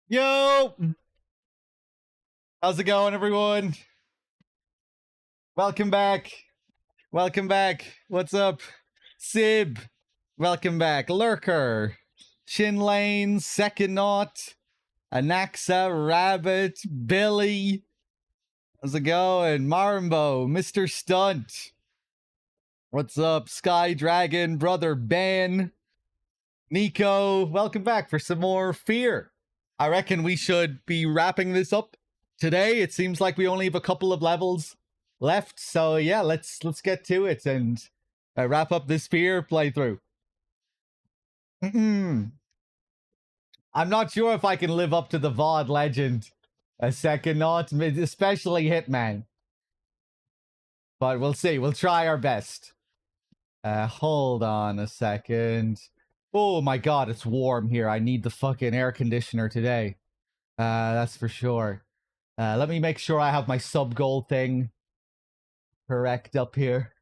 Yo! How's it going, everyone? Welcome back. Welcome back. What's up? Sib. Welcome back. Lurker. Shin Lane. Second Knot. Anaxa. Rabbit. Billy. How's it going? Marimbo. Mr. Stunt. What's up? Sky Dragon. Brother Ben. Nico. Welcome back for some more Fear. I reckon we should be wrapping this up today. It seems like we only have a couple of levels left, so yeah, let's get to it and wrap up this F.E.A.R playthrough. I'm not sure if I can live up to the VOD legend. A second not, especially Hitman. But we'll see. We'll try our best. Hold on a second. Oh my god, it's warm here. I need the fucking air conditioner today. That's for sure. Let me make sure I have my sub-goal thing correct up here.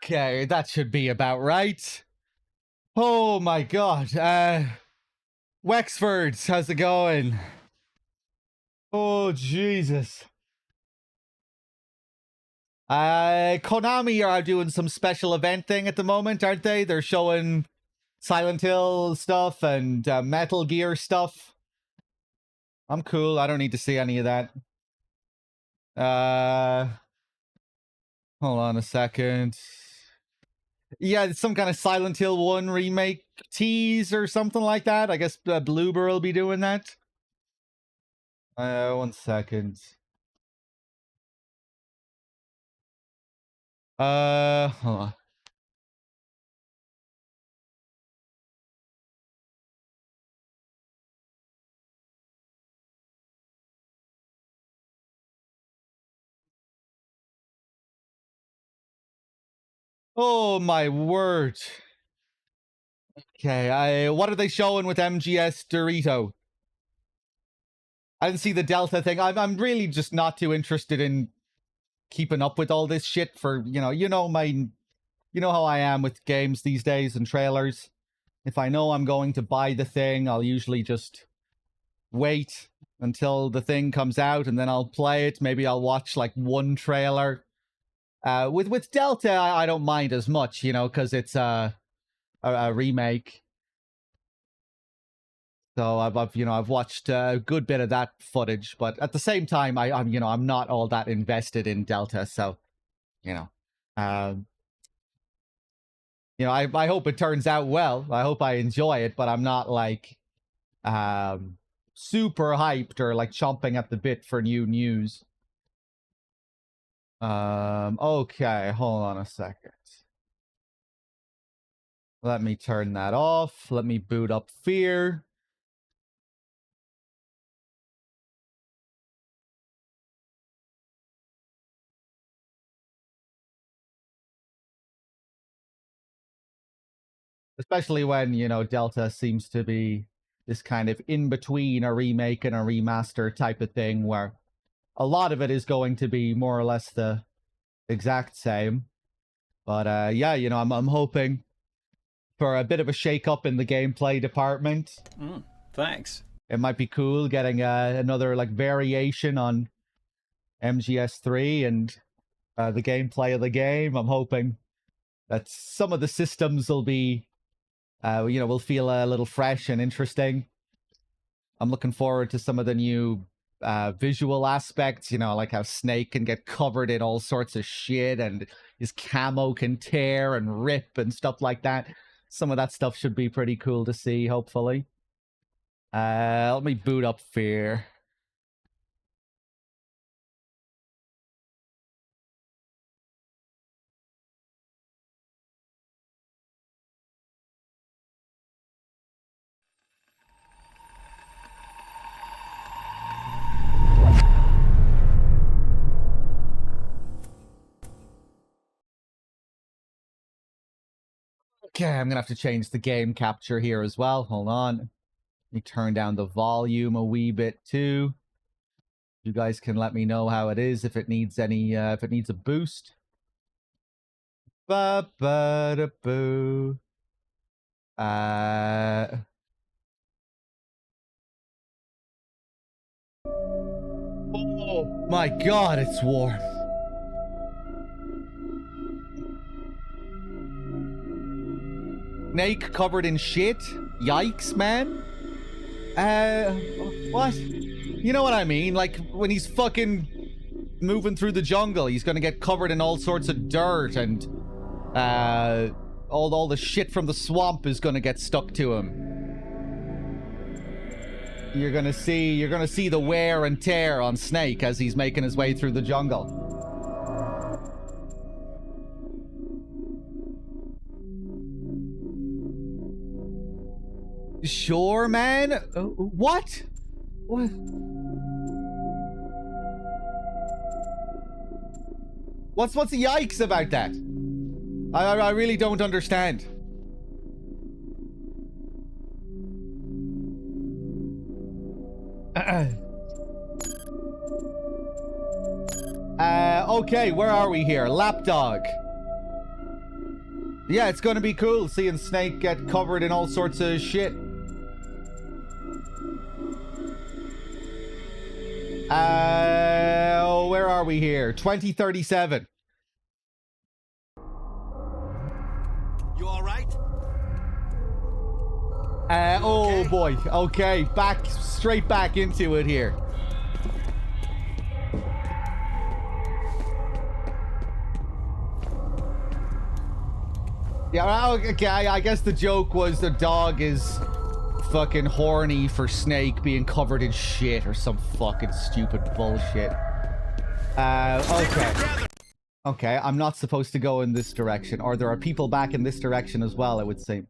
Okay, that should be about right. Oh my god. Wexford, how's it going? Oh, Jesus. Konami are doing some special event thing at the moment, aren't they? They're showing Silent Hill stuff and Metal Gear stuff. I'm cool. I don't need to see any of that. Hold on a second. Yeah, it's some kind of Silent Hill 1 remake tease or something like that. I guess Bloober will be doing that. 1 second. Hold on. Oh my word. Okay, what are they showing with MGS Dorito? I didn't see the Delta thing. I'm really just not too interested in keeping up with all this shit for, you know how I am with games these days and trailers. If I know I'm going to buy the thing, I'll usually just wait until the thing comes out and then I'll play it. Maybe I'll watch like one trailer. With Delta, I don't mind as much, because it's a remake. So I've watched a good bit of that footage, but at the same time, I'm not all that invested in Delta. So, I hope it turns out well. I hope I enjoy it, but I'm not like super hyped or like chomping at the bit for new news. Okay, hold on a second. Let me turn that off. Let me boot up F.E.A.R. Especially when, Delta seems to be this kind of in between a remake and a remaster type of thing where a lot of it is going to be more or less the exact same. But yeah, I'm hoping for a bit of a shake up in the gameplay department. Thanks. It might be cool getting another like variation on MGS3 and the gameplay of the game. I'm hoping that some of the systems will be will feel a little fresh and interesting. I'm looking forward to some of the new visual aspects, like how Snake can get covered in all sorts of shit and his camo can tear and rip and stuff like that. Some of that stuff should be pretty cool to see, hopefully. Let me boot up F.E.A.R. Okay, I'm gonna have to change the game capture here as well. Hold on. Let me turn down the volume a wee bit too. You guys can let me know how it is if it needs any if it needs a boost. Ba ba da boo. Oh my god, it's warm. Snake covered in shit? Yikes, man. What? You know what I mean? Like, when he's fucking moving through the jungle. He's gonna get covered in all sorts of dirt, and all the shit from the swamp is gonna get stuck to him. You're gonna see the wear and tear on Snake as he's making his way through the jungle. Sure, man. What? What? What's the yikes about that? I really don't understand. Okay, where are we here? Lapdog. Yeah, it's gonna be cool seeing Snake get covered in all sorts of shit. Where are we here? 2037. You all right? Oh okay? boy. Okay, straight back into it here. Yeah, okay, I guess the joke was the dog is fucking horny for Snake being covered in shit or some fucking stupid bullshit. Okay. Okay, I'm not supposed to go in this direction, or there are people back in this direction as well, it would seem.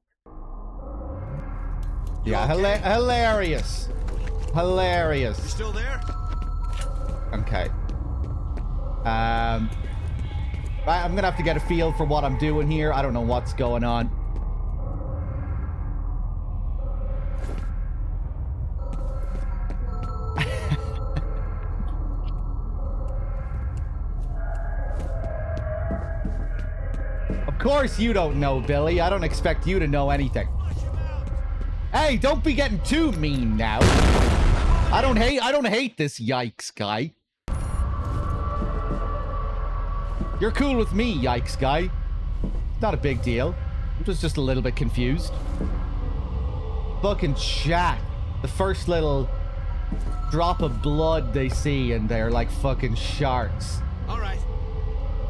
Yeah, okay? Hilarious. Hilarious. You still there? Okay. I'm gonna have to get a feel for what I'm doing here. I don't know what's going on. Of course you don't know, Billy. I don't expect you to know anything. Hey, don't be getting too mean now. I don't hate this yikes guy. You're cool with me, yikes guy. Not a big deal. I'm just a little bit confused. Fucking chat. The first little drop of blood they see and they're like fucking sharks. Alright.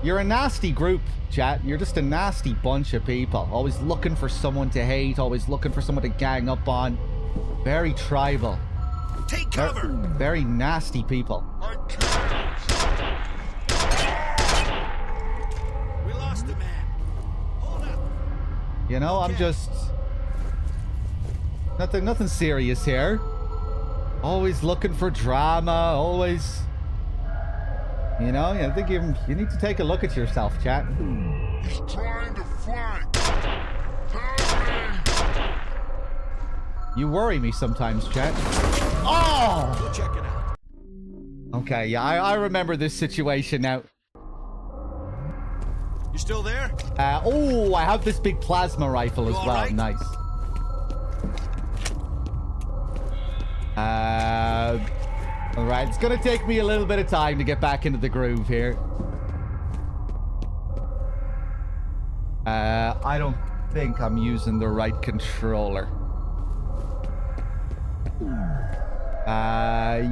You're a nasty group, chat. You're just a nasty bunch of people. Always looking for someone to hate. Always looking for someone to gang up on. Very tribal. Take cover! Very nasty people. We lost the man. Hold up. You know, okay. I'm just... Nothing serious here. Always looking for drama. Always... You know, I think you need to take a look at yourself, chat. He's trying to flank. You worry me sometimes, chat. Oh! Go check it out. Okay, yeah, I remember this situation now. You still there? Oh, I have this big plasma rifle as well. Right? Nice. Alright, it's gonna take me a little bit of time to get back into the groove here. I don't think I'm using the right controller.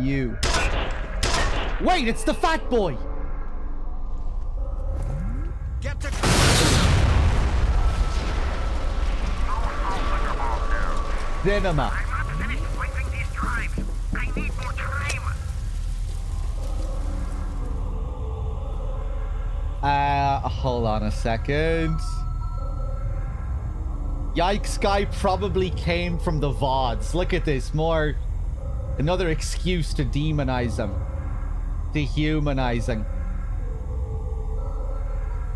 You. Wait, it's the fat boy! Get to... Cinema. Hold on a second. Yikes guy probably came from the VODs. Look at this. Another excuse to demonize him. Dehumanizing.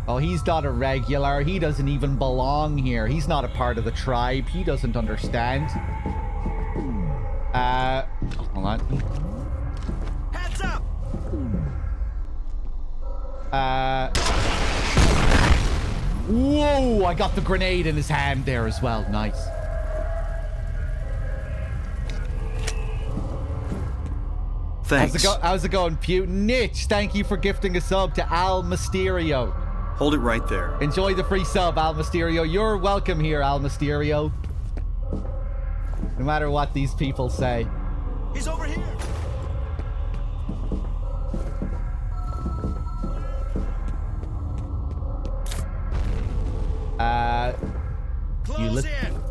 Oh, he's not a regular. He doesn't even belong here. He's not a part of the tribe. He doesn't understand. Hold on. Heads up! Whoa! I got the grenade in his hand there as well. Nice. Thanks. How's it going, Pew? Nitch, thank you for gifting a sub to Al Mysterio. Hold it right there. Enjoy the free sub, Al Mysterio. You're welcome here, Al Mysterio. No matter what these people say. He's over here. Close in.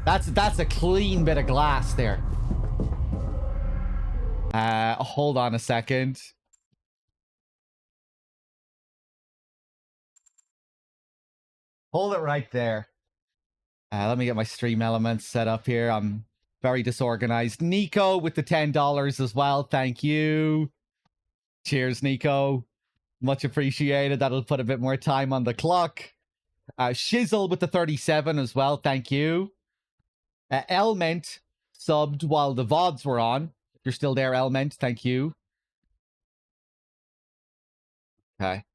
That's a clean bit of glass there. Hold on a second. Hold it right there. Let me get my stream elements set up here. I'm very disorganized. Nico with the $10 as well. Thank you. Cheers, Nico. Much appreciated. That'll put a bit more time on the clock. Shizzle with the 37 as well. Thank you. Elment subbed while the VODs were on. If you're still there, Elment, thank you. Okay.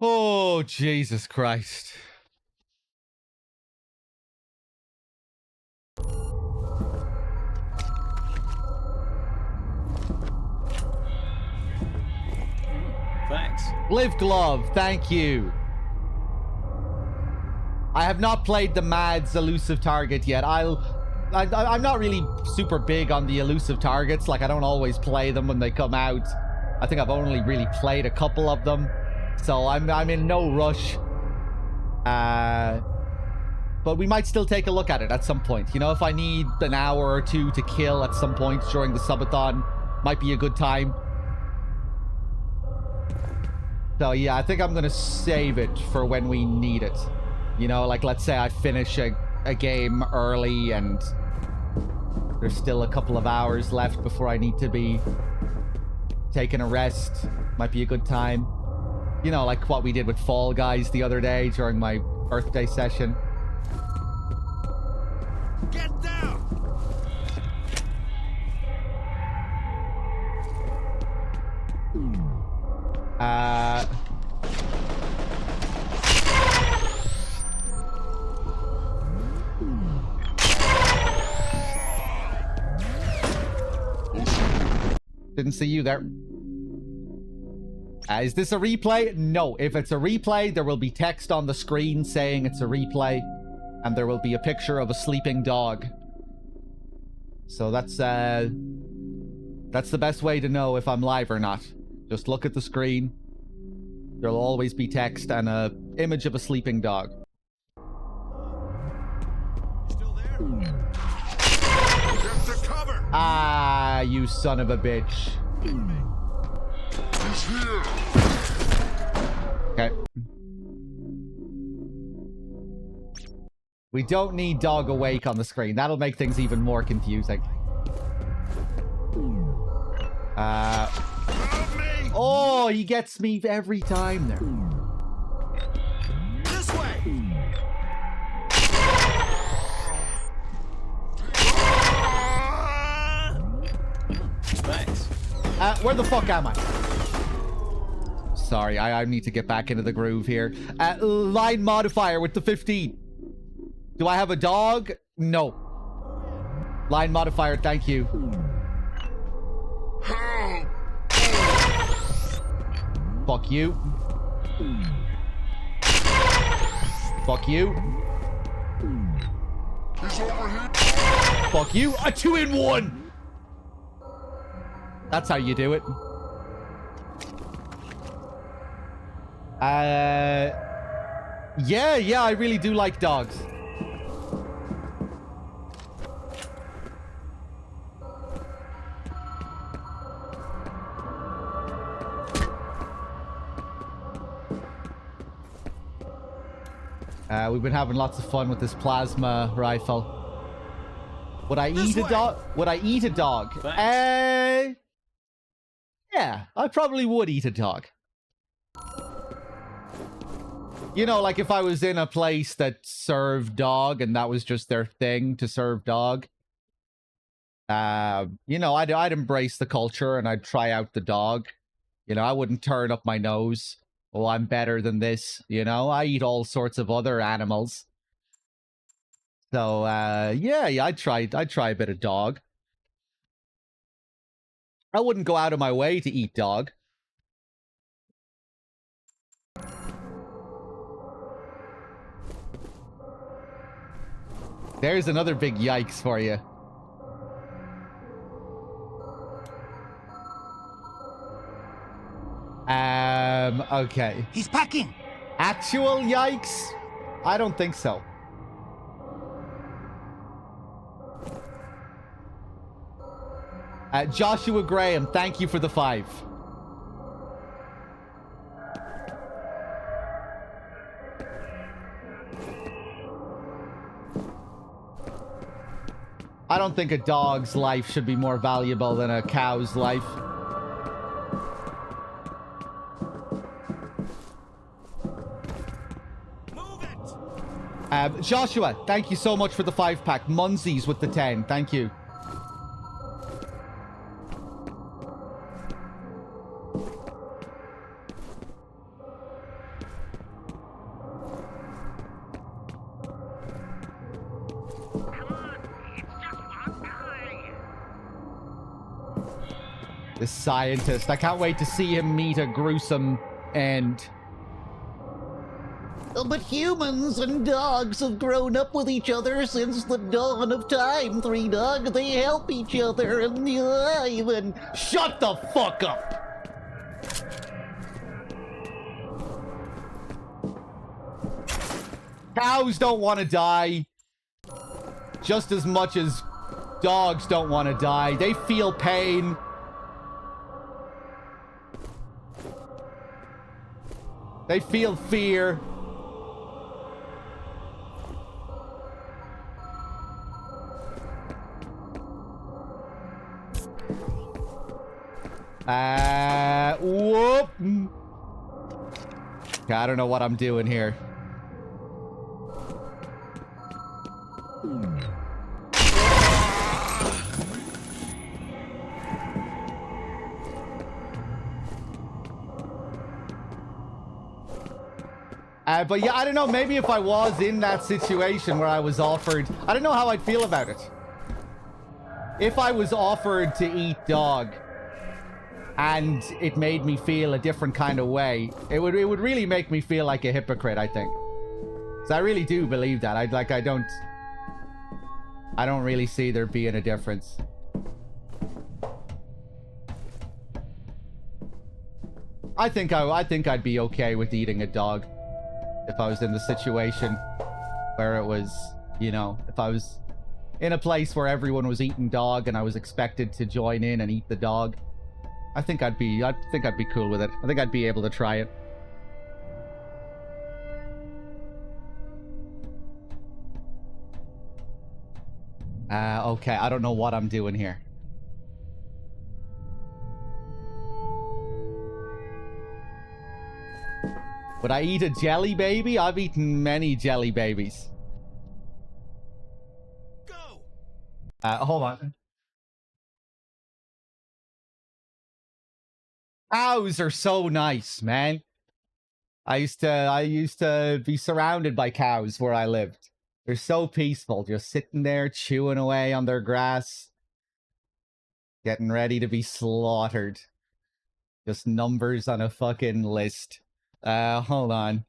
Oh, Jesus Christ. Thanks. Live Glove, thank you. I have not played the Mads elusive target yet. I'm not really super big on the elusive targets. Like, I don't always play them when they come out. I think I've only really played a couple of them. So I'm in no rush. But we might still take a look at it at some point. You know, if I need an hour or two to kill at some point during the subathon, might be a good time. So yeah, I think I'm gonna save it for when we need it. You know, like let's say I finish a game early and there's still a couple of hours left before I need to be taking a rest. Might be a good time. You know, like what we did with Fall Guys the other day during my birthday session. Get down. Didn't see you there. Is this a replay? No. If it's a replay, there will be text on the screen saying it's a replay, and there will be a picture of a sleeping dog. So that's the best way to know if I'm live or not. Just look at the screen. There'll always be text and a image of a sleeping dog. Still there? Get to cover. Ah, you son of a bitch. He's here. Okay. We don't need dog awake on the screen. That'll make things even more confusing. Help me. Oh, he gets me every time there. This way. Thanks. Where the fuck am I? Sorry, I need to get back into the groove here. Line modifier with the 15. Do I have a dog? No. Line modifier, thank you. Help. Fuck you. Fuck you. He's over here. Fuck you. A 2-in-1. That's how you do it. Yeah, I really do like dogs. We've been having lots of fun with this plasma rifle. Would I eat a dog? Would I eat a dog? Yeah, I probably would eat a dog. You know, like if I was in a place that served dog and that was just their thing to serve dog. You know, I'd embrace the culture and I'd try out the dog. You know, I wouldn't turn up my nose. Oh, I'm better than this. You know, I eat all sorts of other animals. So, yeah, I'd try a bit of dog. I wouldn't go out of my way to eat dog. There's another big yikes for you. Okay. He's packing. Actual yikes? I don't think so. Joshua Graham, thank you for the 5. I don't think a dog's life should be more valuable than a cow's life. Move it! Joshua, thank you so much for the 5-pack. Munsies with the 10. Thank you. This scientist. I can't wait to see him meet a gruesome end. But humans and dogs have grown up with each other since the dawn of time, Threedogg. They help each other and even... Shut the fuck up! Cows don't want to die just as much as dogs don't want to die. They feel pain. They feel fear. Whoop. Okay, I don't know what I'm doing here. But yeah, I don't know. Maybe if I was in that situation where I was offered... I don't know how I'd feel about it. If I was offered to eat dog and it made me feel a different kind of way, it would really make me feel like a hypocrite, I think. So I really do believe that. I don't really see there being a difference. I think I'd be okay with eating a dog. If I was in the situation where it was, you know, if I was in a place where everyone was eating dog and I was expected to join in and eat the dog, I think I'd be cool with it. I think I'd be able to try it. Okay, I don't know what I'm doing here. Would I eat a jelly baby? I've eaten many jelly babies. Go! Hold on. Cows are so nice, man. I used to be surrounded by cows where I lived. They're so peaceful, just sitting there chewing away on their grass, getting ready to be slaughtered. Just numbers on a fucking list. Hold on.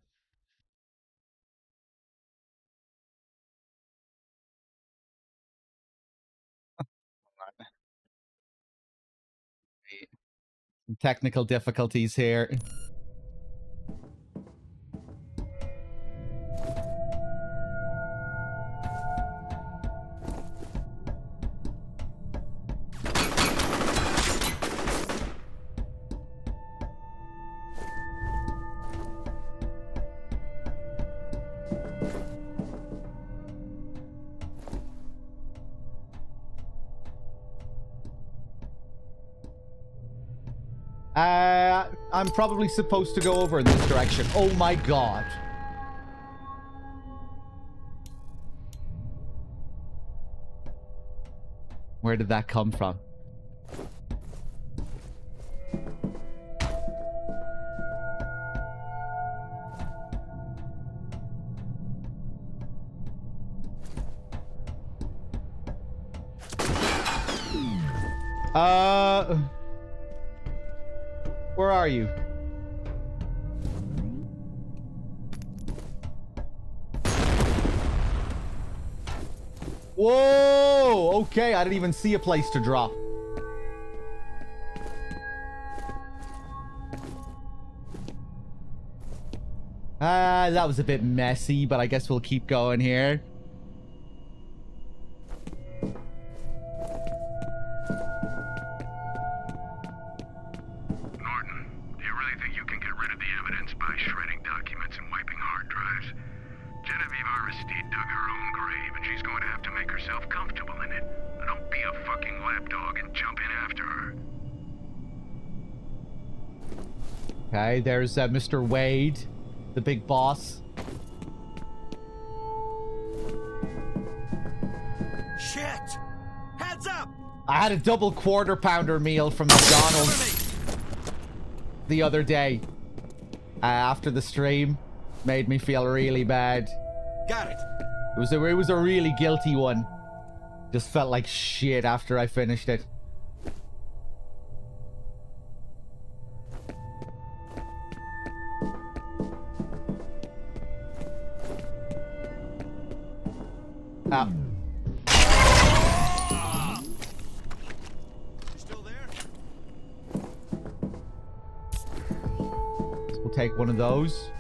Technical difficulties here. I'm probably supposed to go over in this direction. Oh my god. Where did that come from? Where are you? Whoa! Okay, I didn't even see a place to drop. That was a bit messy, but I guess we'll keep going here. Norton, do you really think you can get rid of the evidence by shredding documents and wiping hard drives? Genevieve Aristide dug her own grave, and she's going to have to make herself comfortable in it. Don't be a fucking lapdog and jump in after her. Okay, there's Mr. Wade, the big boss. Shit! Heads up! I had a double quarter pounder meal from McDonald's the other day after the stream. Made me feel really bad. Got it. It was a really guilty one. Just felt like shit after I finished it. Ah. You still there? We'll take one of those.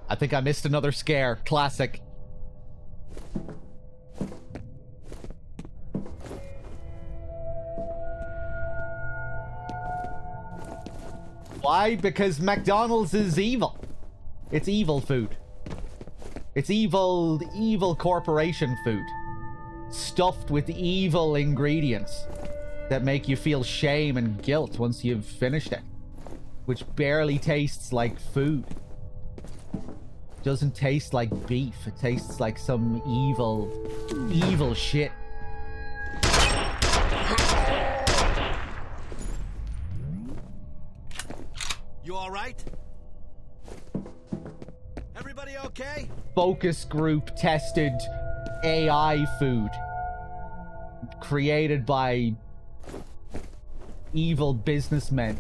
I think I missed another scare. Classic. Why? Because McDonald's is evil. It's evil food. It's evil corporation food. Stuffed with evil ingredients that make you feel shame and guilt once you've finished it. Which barely tastes like food. Doesn't taste like beef. It tastes like some evil shit. You all right? Everybody okay? Focus group tested AI food. Created by evil businessmen.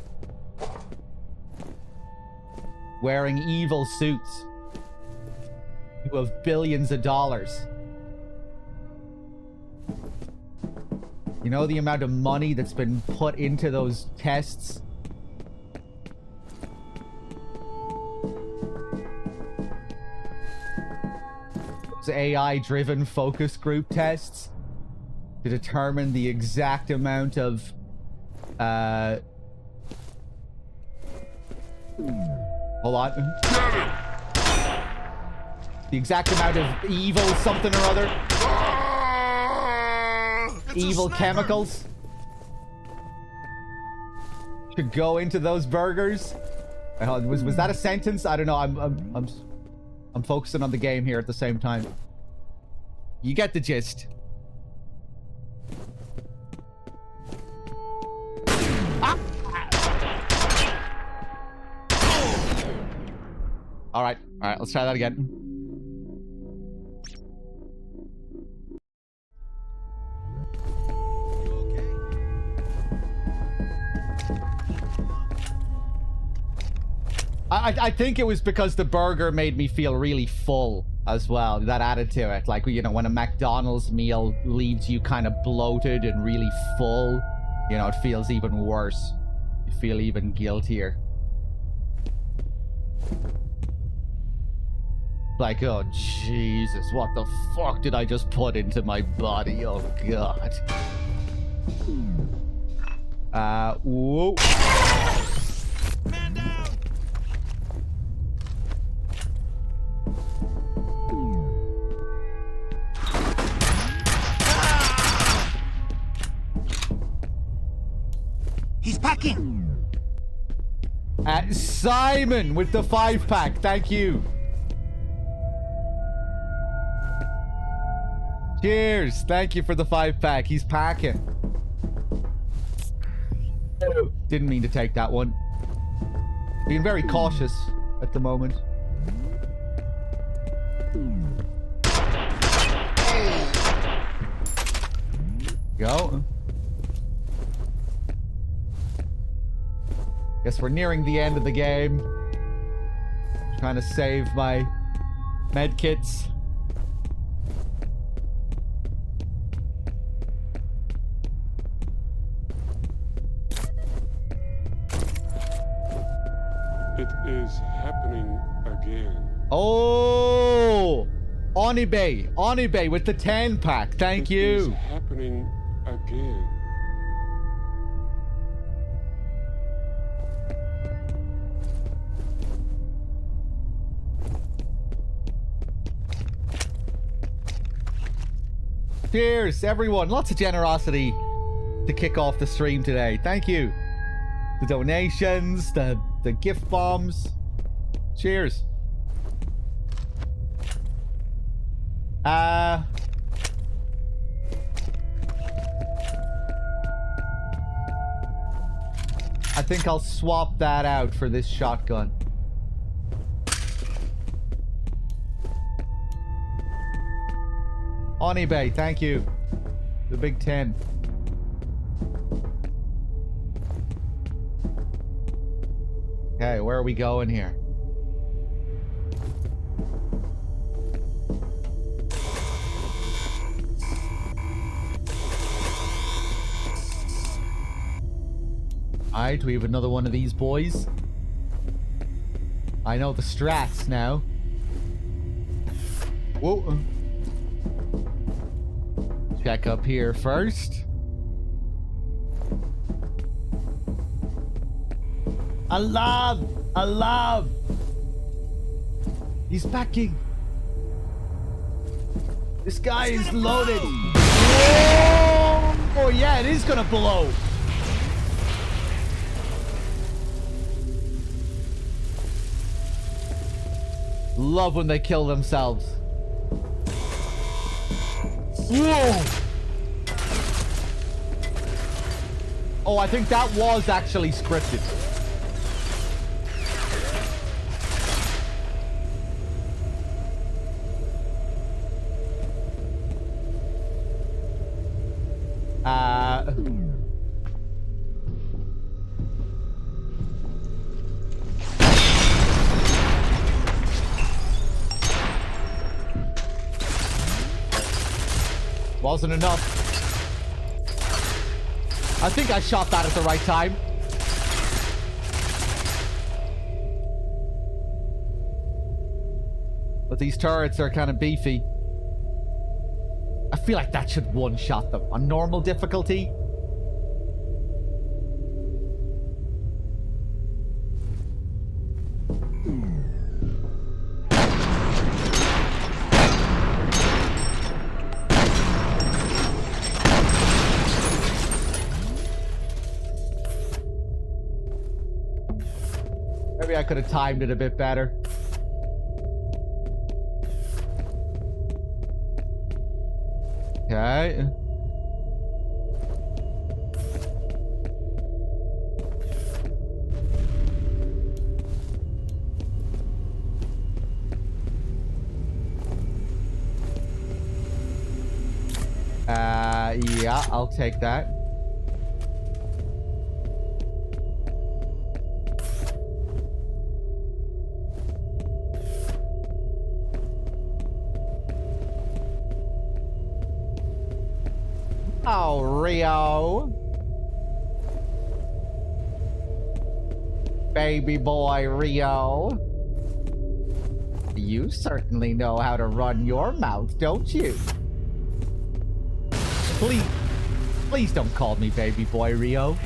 Wearing evil suits. Who have billions of dollars. You know the amount of money that's been put into those tests? Those AI-driven focus group tests to determine the exact amount of hold on. The exact amount of evil something or other. Evil chemicals. Should go into those burgers. Was that a sentence? I don't know. I'm focusing on the game here at the same time. You get the gist. Ah! All right, let's try that again. I think it was because the burger made me feel really full as well. That added to it. Like, you know, when a McDonald's meal leaves you kind of bloated and really full, you know, it feels even worse. You feel even guiltier. Like, oh, Jesus, what the fuck did I just put into my body? Oh, God. Whoa. Man down! He's packing. Simon with the 5-pack. Thank you. Cheers. Thank you for the 5-pack. He's packing. Didn't mean to take that one. Being very cautious at the moment. Go. Guess we're nearing the end of the game. Trying to save my med kits. It is happening again. Oh! Onibe with the 10 pack. Thank It is you. happening again. Cheers, everyone. Lots of generosity to kick off the stream today. Thank you. The donations, the gift bombs. Cheers. I think I'll swap that out for this shotgun. On eBay, thank you. The big 10. Okay, where are we going here? Alright, we have another one of these boys. I know the strats now. Whoa. Check up here first. Allah! He's backing. This guy is loaded. Whoa! Oh yeah, it is gonna blow. Love when they kill themselves. Whoa! Oh, I think that was actually scripted. Wasn't enough. I think I shot that at the right time. But these turrets are kind of beefy. I feel like that should one-shot them on normal difficulty. Maybe I could have timed it a bit better. Okay. Yeah, I'll take that. Oh, Rio. Baby boy Rio. You certainly know how to run your mouth, don't you? Please don't call me baby boy Rio.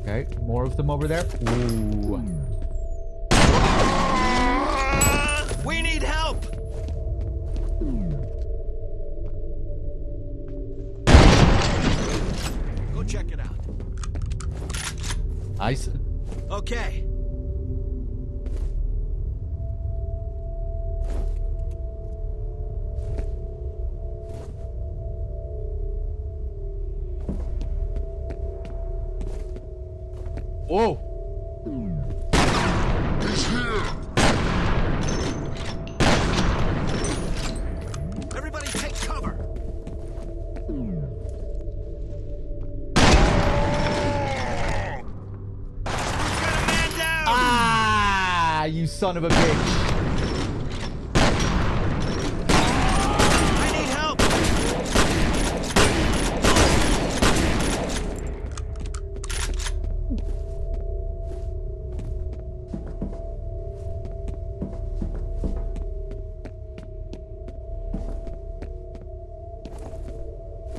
Okay, more of them over there. Ooh. We need help! Go check it out. Nice. Okay. Whoa. He's here! Everybody take cover! We've got a man down! Ah, you son of a bitch.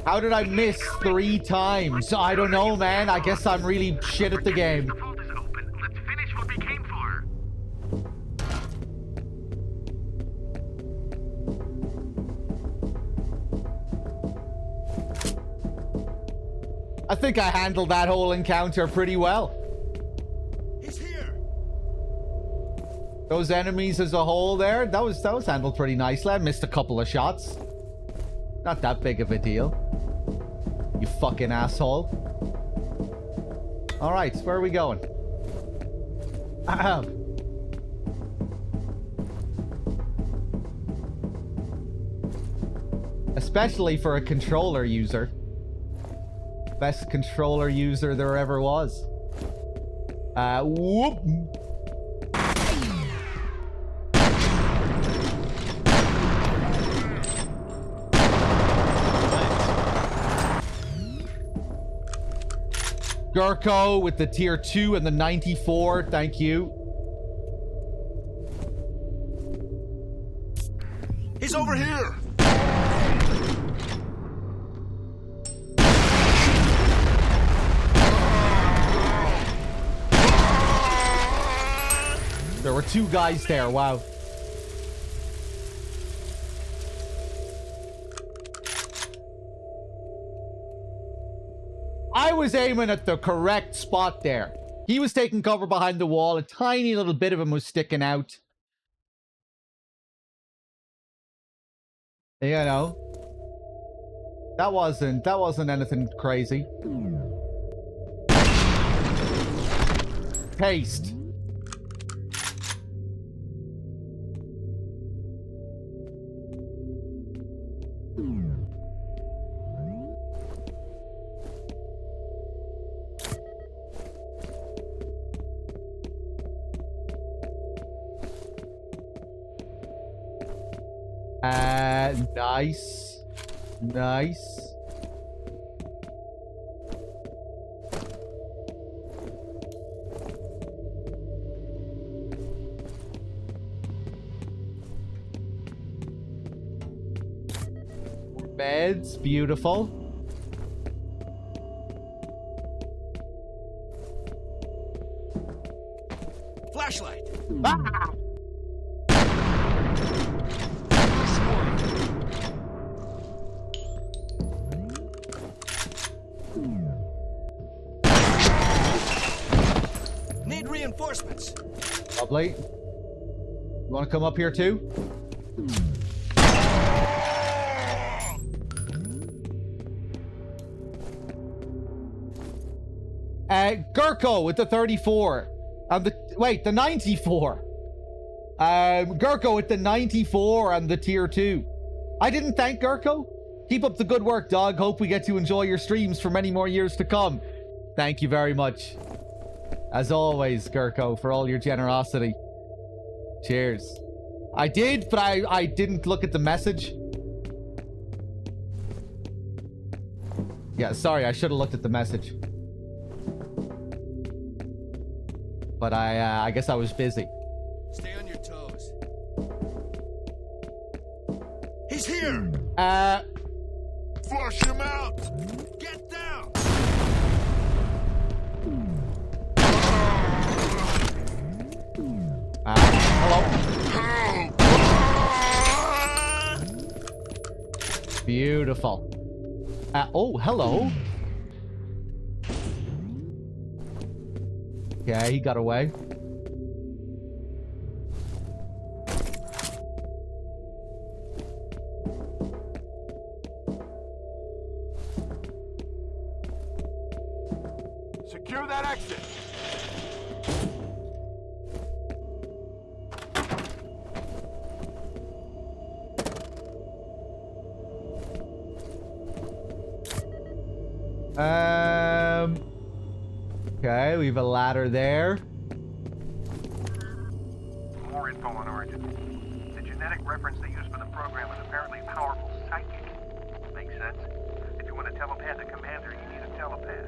How did I miss 3 times? I don't know, man. I guess I'm really shit at the game. The vault is open. Let's finish what we came for. I think I handled that whole encounter pretty well. He's here. Those enemies as a whole there, that was handled pretty nicely. I missed a couple of shots. Not that big of a deal. You fucking asshole. Alright, where are we going? Especially for a controller user. Best controller user there ever was. Whoop. Gurko with the tier 2 and the 94. Thank you. He's over here. There were 2 guys there. Wow. I was aiming at the correct spot there. He was taking cover behind the wall. A tiny little bit of him was sticking out. You know. That wasn't anything crazy. Paste. Nice. Nice. Beds, beautiful. Flashlight. Ah! Need reinforcements. Lovely. You want to come up here too? Gurko with the 34. The 94. Gurko with the 94 and the tier 2. I didn't thank Gurko. Keep up the good work, dog. Hope we get to enjoy your streams for many more years to come. Thank you very much. As always, Gurko, for all your generosity. Cheers. I did, but I didn't look at the message. Yeah, sorry, I should have looked at the message. But I guess I was busy. Stay on your toes. He's here. Flush him out! Get down. Hello. Beautiful. Oh, hello. Okay, he got away. Secure that exit! Okay, we have a ladder there. More info on Origin. The genetic reference they use for the program is apparently powerful psychic. Makes sense. If you want a telepath to commander, you need a telepath.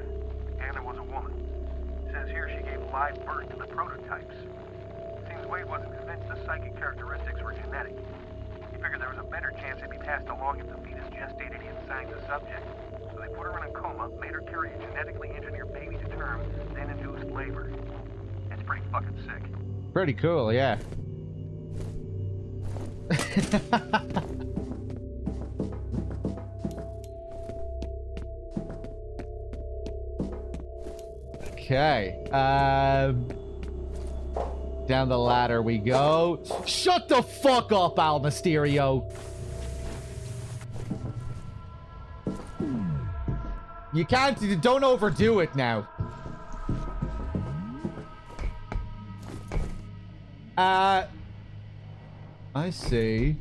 Anna was a woman. Says here she gave live birth to the prototypes. Seems Wade wasn't convinced the psychic characteristics were genetic. If figured there was a better chance it'd be passed along if the fetus gestated inside the subject. So they put her in a coma, made her carry a genetically engineered baby to term, then induced labor. It's pretty fucking sick. Pretty cool, yeah. Okay. Down the ladder we go. Shut the fuck up, Al Mysterio. You can't, don't overdo it now. I see.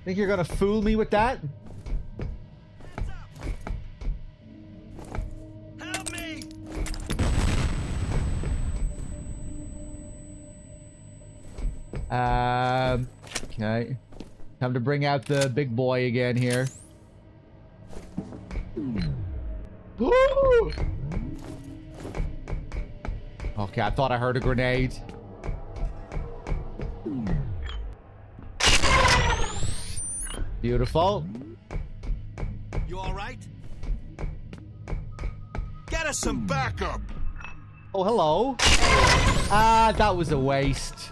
Think you're gonna fool me with that? Help me! Okay. Time to bring out the big boy again here. Woo! Okay, I thought I heard a grenade. Beautiful. You alright? Get us some backup! Oh, hello. That was a waste.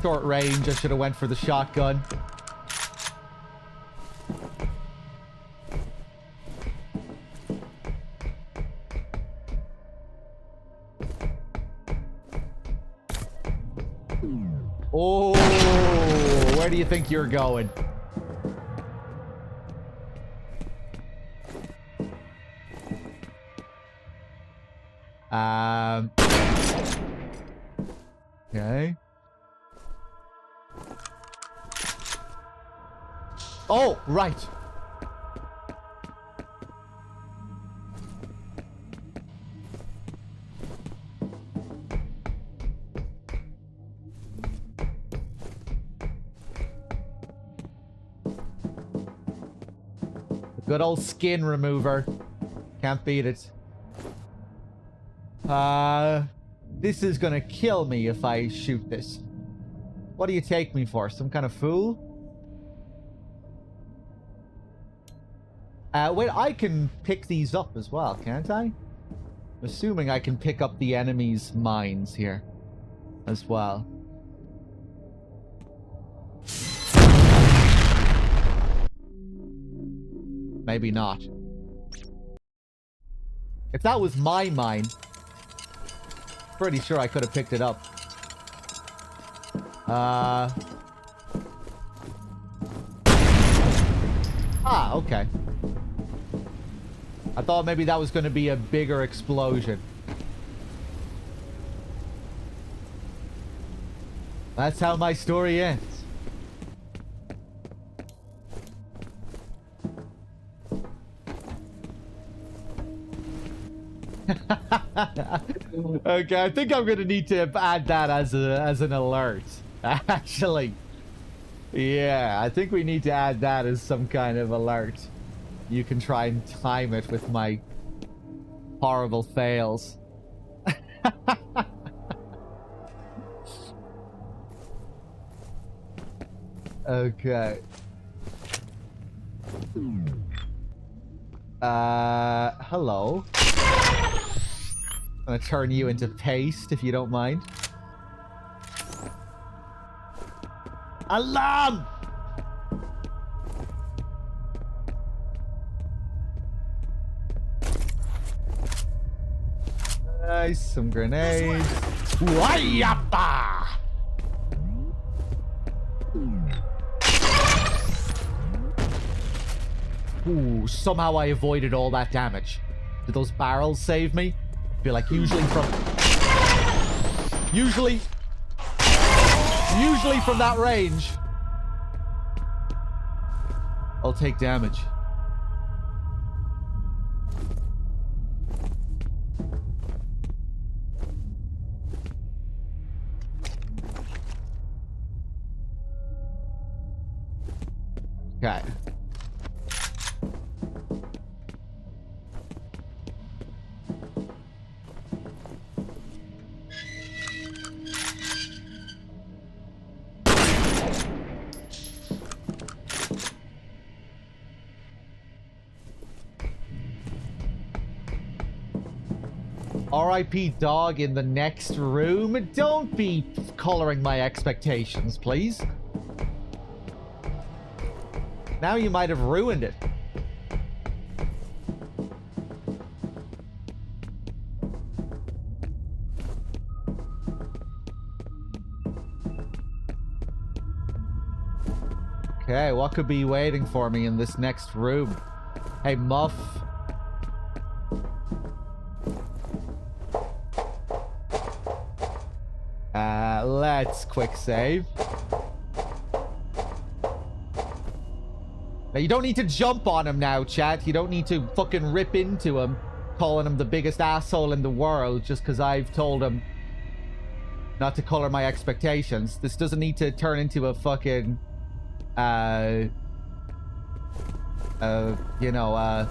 Short range, I should have went for the shotgun. Oh, where do you think you're going? Okay. Oh, right. Good old skin remover. Can't beat it. This is gonna kill me if I shoot this. What do you take me for? Some kind of fool? Wait, I can pick these up as well, can't I? I'm assuming I can pick up the enemy's mines here as well. Maybe not. If that was my mine, pretty sure I could have picked it up. Okay. I thought maybe that was going to be a bigger explosion. That's how my story ends. Okay, I think I'm gonna need to add that as an alert. Actually, yeah, I think we need to add that as some kind of alert. You can try and time it with my horrible fails. Okay. Hello. I'm gonna turn you into paste if you don't mind. Alarm! Nice, some grenades. Wayapa! Ooh, somehow I avoided all that damage. Did those barrels save me? I feel like usually from that range, I'll take damage. Okay. R.I.P. dog in the next room. Don't be coloring my expectations, please. Now you might have ruined it. Okay, what could be waiting for me in this next room? Hey, Muff. Let's quick save. Now, you don't need to jump on him now, chat. You don't need to fucking rip into him, calling him the biggest asshole in the world just because I've told him not to color my expectations. This doesn't need to turn into a fucking, you know, a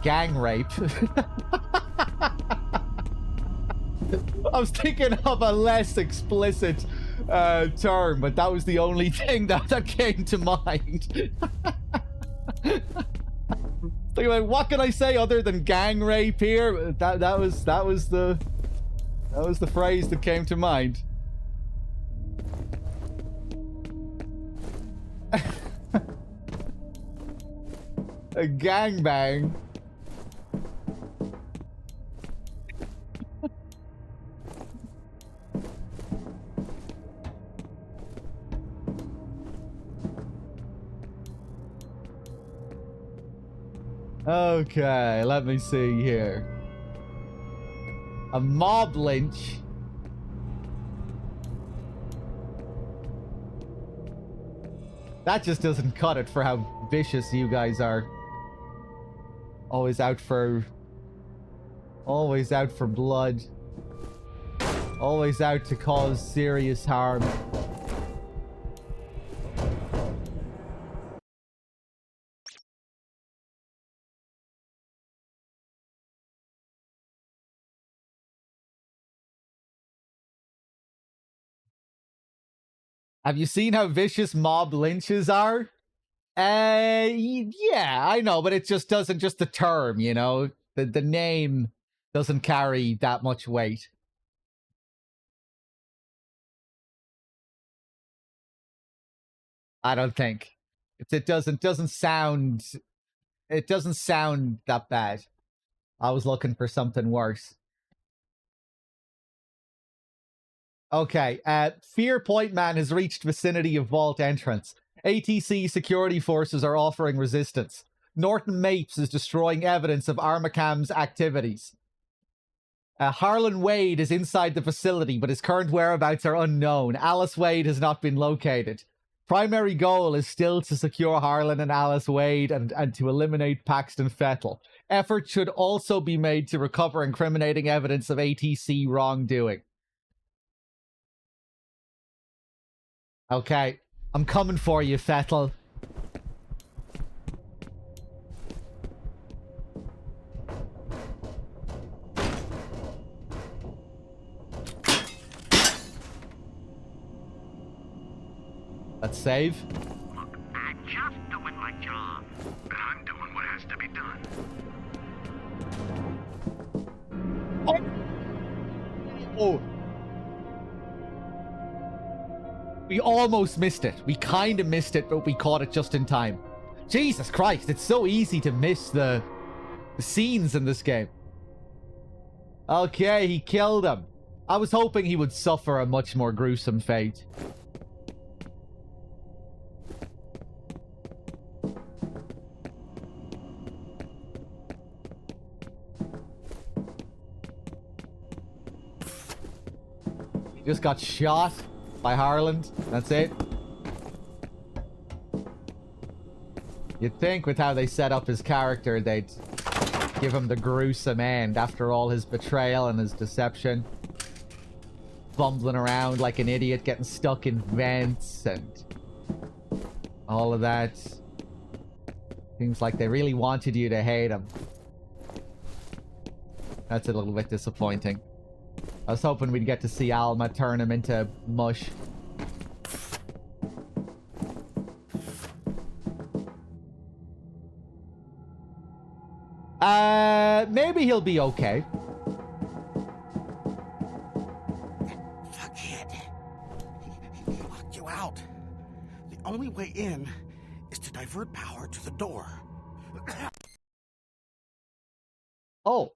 gang rape. I was thinking of a less explicit term, but that was the only thing that came to mind. Like, what can I say other than gang rape here? That was the phrase that came to mind. A gangbang. Okay, let me see here. A mob lynch. That just doesn't cut it for how vicious you guys are. Always out for blood. Always out to cause serious harm. Have you seen how vicious mob lynches are? Yeah, I know, but it just doesn't, just the term, you know? The name doesn't carry that much weight. I don't think. It doesn't sound that bad. I was looking for something worse. Okay, Fear Point Man has reached vicinity of vault entrance. ATC security forces are offering resistance. Norton Mapes is destroying evidence of Armacam's activities. Harlan Wade is inside the facility, but his current whereabouts are unknown. Alice Wade has not been located. Primary goal is still to secure Harlan and Alice Wade and to eliminate Paxton Fettel. Effort should also be made to recover incriminating evidence of ATC wrongdoing. Okay, I'm coming for you, Fettel. Let's save. Look, I'm just doing my job. And I'm doing what has to be done. Oh! We almost missed it. We kind of missed it, but we caught it just in time. Jesus Christ, it's so easy to miss the scenes in this game. Okay, he killed him. I was hoping he would suffer a much more gruesome fate. He just got shot by Harlan. That's it. You'd think with how they set up his character, they'd give him the gruesome end after all his betrayal and his deception. Bumbling around like an idiot, getting stuck in vents and all of that. Seems like they really wanted you to hate him. That's a little bit disappointing. I was hoping we'd get to see Alma turn him into mush. maybe he'll be okay. Fuckhead. He locked you out. The only way in is to divert power to the door. Oh,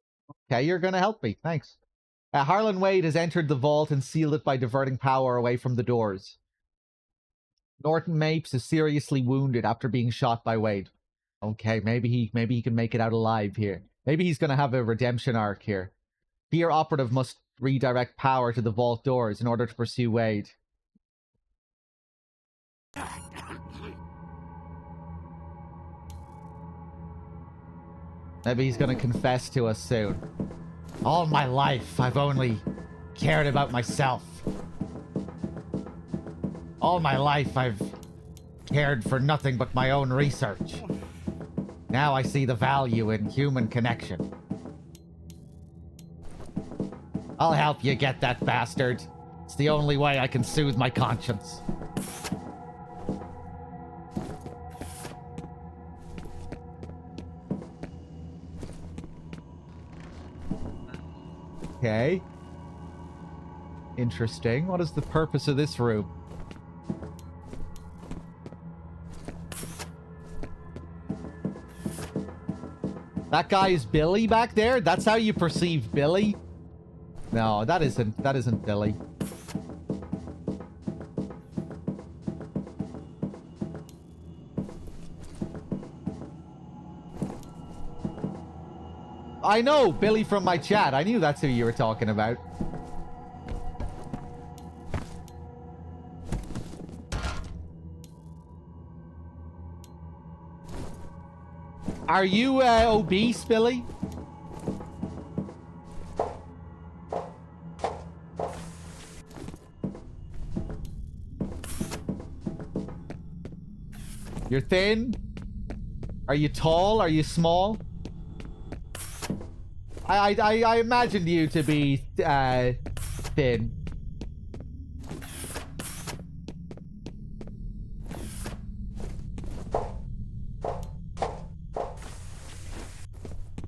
okay, you're gonna help me. Thanks. Harlan Wade has entered the vault and sealed it by diverting power away from the doors. Norton Mapes is seriously wounded after being shot by Wade. Okay, maybe he can make it out alive here. Maybe he's gonna have a redemption arc here. F.E.A.R operative must redirect power to the vault doors in order to pursue Wade. Maybe he's gonna confess to us soon. All my life, I've only cared about myself. All my life, I've cared for nothing but my own research. Now I see the value in human connection. I'll help you get that bastard. It's the only way I can soothe my conscience. Okay. Interesting. What is the purpose of this room? That guy is Billy back there? That's how you perceive Billy? No, that isn't Billy. I know, Billy from my chat. I knew that's who you were talking about. Are you obese, Billy? You're thin? Are you tall? Are you small? I imagined you to be thin.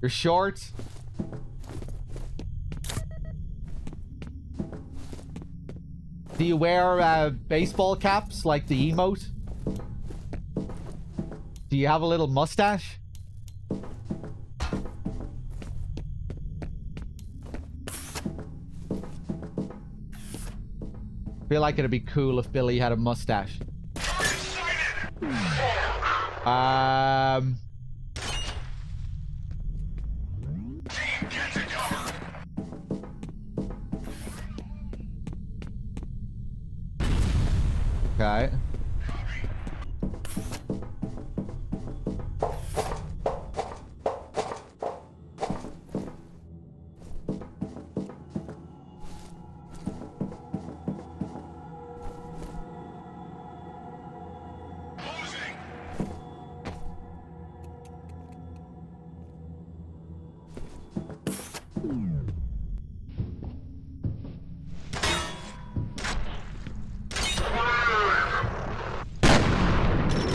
You're short. Do you wear baseball caps like the emote? Do you have a little mustache? Feel like it'd be cool if Billy had a mustache. Okay.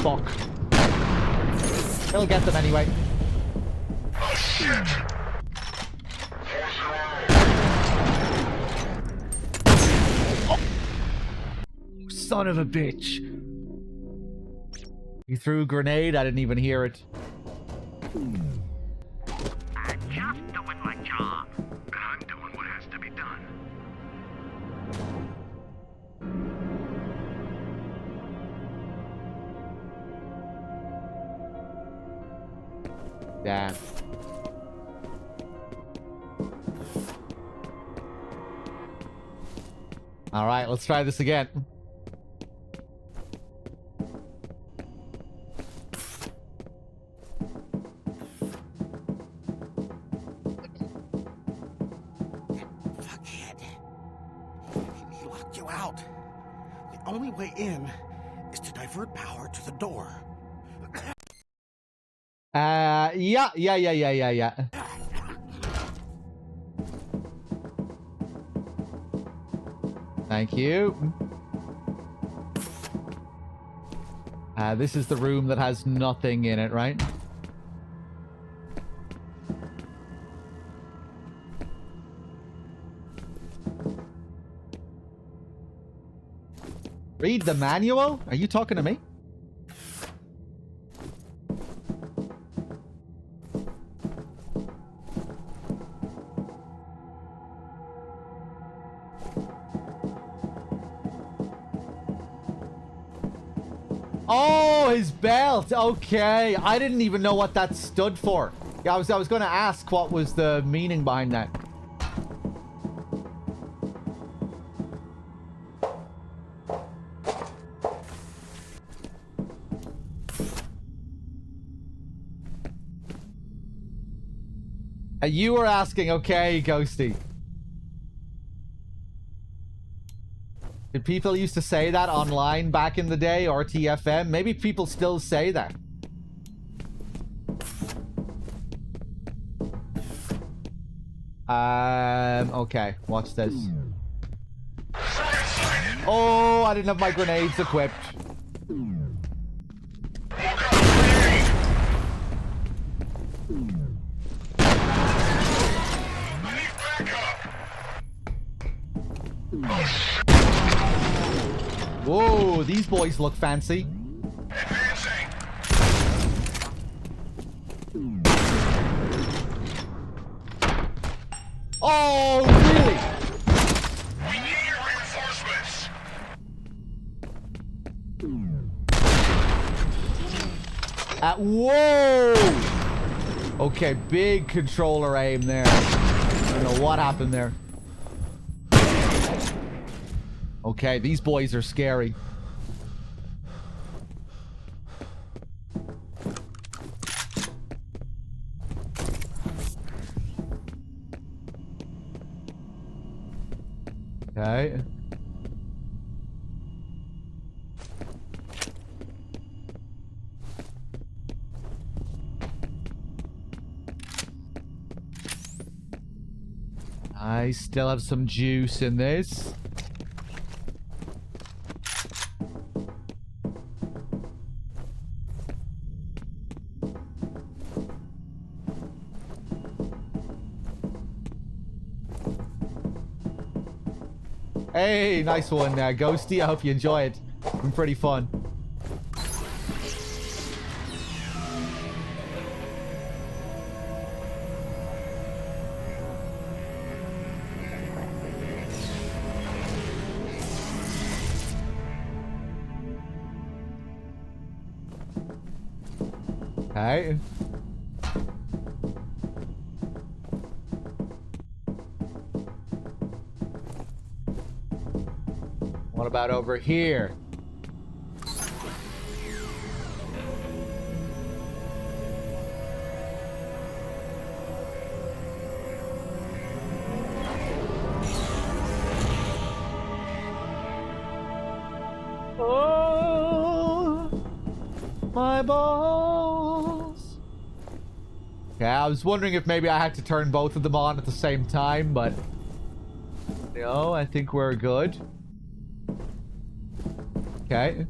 Fuck. He'll get them anyway. Oh, shit. Oh. Son of a bitch. You threw a grenade? I didn't even hear it. I'm just doing my job. I'm doing what has to be done. Damn. All right, let's try this again. Fuckhead. He locked you out. The only way in is to divert power to the door. Yeah. Thank you. This is the room that has nothing in it, right? Read the manual? Are you talking to me? Oh, his belt. Okay. I didn't even know what that stood for. Yeah, I was going to ask what was the meaning behind that. You were asking, okay, Ghosty. Did people used to say that online back in the day, or TFM? Maybe people still say that. Okay, watch this. Oh, I didn't have my grenades equipped. Whoa, these boys look fancy. Oh, really? We need your reinforcements. Whoa! Okay, big controller aim there. I don't know what happened there. Okay, these boys are scary. Okay. I still have some juice in this. Hey, nice one, Ghosty. I hope you enjoy it. It's been pretty fun. Okay. What about over here? Oh, my balls. Okay, I was wondering if maybe I had to turn both of them on at the same time, but no, I think we're good. Okay.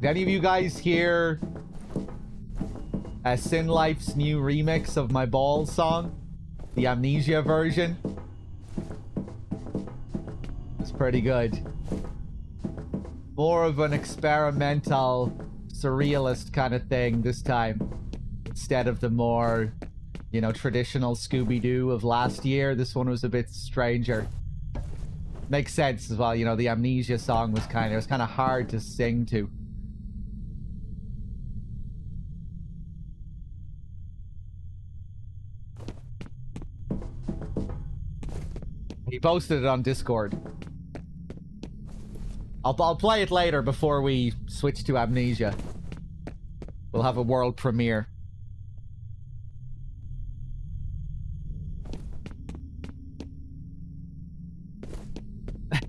Did any of you guys hear Sin Life's new remix of my Balls song? The Amnesia version? It's pretty good. More of an experimental, surrealist kind of thing this time. Instead of the more, you know, traditional Scooby-Doo of last year, this one was a bit stranger. Makes sense as well, you know, the Amnesia song was kind of hard to sing to. He posted it on Discord. I'll play it later before we switch to Amnesia. We'll have a world premiere.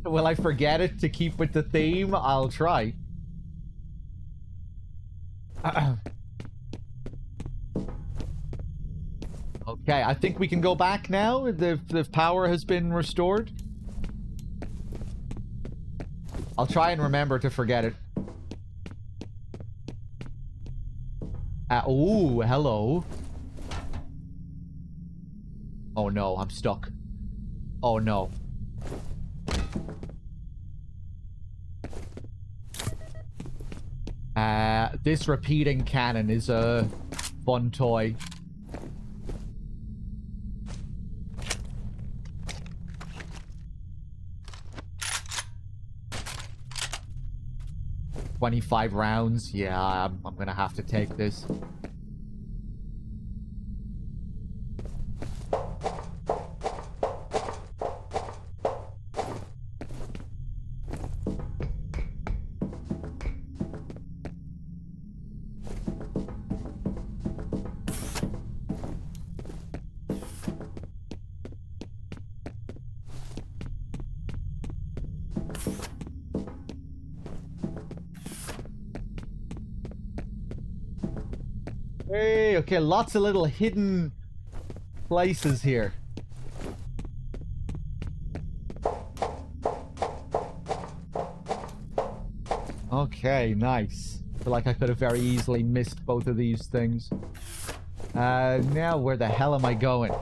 Will I forget it to keep with the theme? I'll try. Okay, I think we can go back now. The power has been restored. I'll try and remember to forget it. Oh, hello. Oh no, I'm stuck. Oh no. This repeating cannon is a fun toy. $25 rounds. Yeah, I'm gonna have to take this. Hey, okay, lots of little hidden places here. Okay, nice. I feel like I could have very easily missed both of these things. Now where the hell am I going?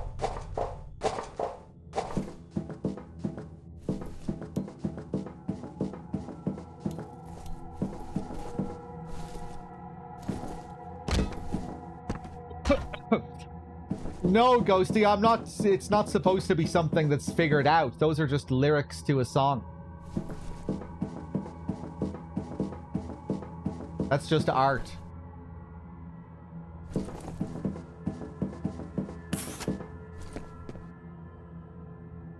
No, Ghosty, I'm not. It's not supposed to be something that's figured out. Those are just lyrics to a song. That's just art.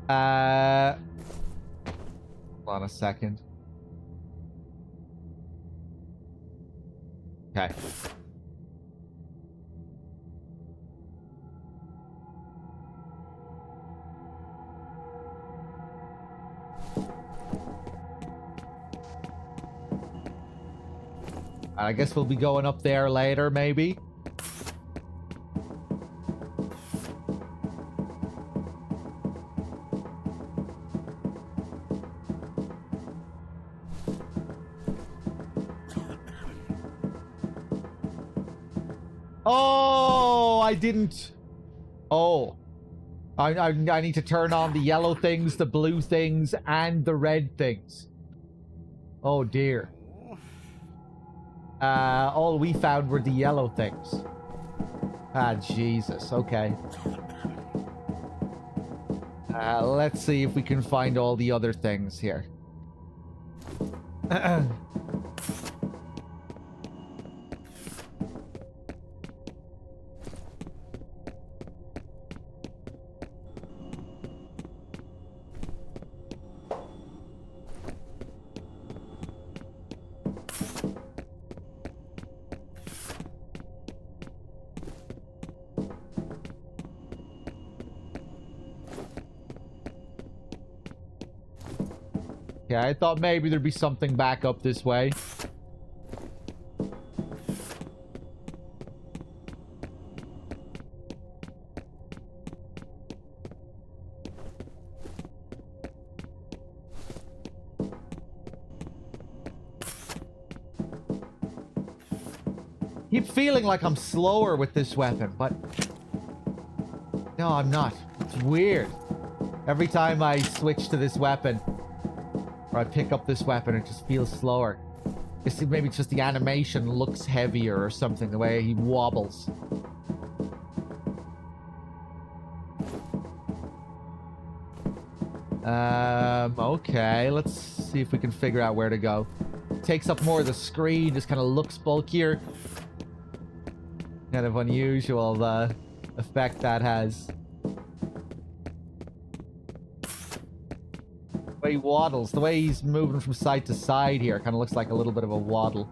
Hold on a second. Okay. I guess we'll be going up there later, maybe. Oh, I didn't. Oh. I need to turn on the yellow things, the blue things, and the red things. Oh, dear. All we found were the yellow things. Ah, Jesus. Okay. Let's see if we can find all the other things here. Yeah, I thought maybe there'd be something back up this way. Keep feeling like I'm slower with this weapon, but no, I'm not. It's weird. Every time I switch to this weapon, or I pick up this weapon, it just feels slower. Maybe it's just the animation looks heavier or something, the way he wobbles. Okay, let's see if we can figure out where to go. Takes up more of the screen, just kind of looks bulkier. Kind of unusual, the effect that has. The way he waddles, the way he's moving from side to side here, kind of looks like a little bit of a waddle.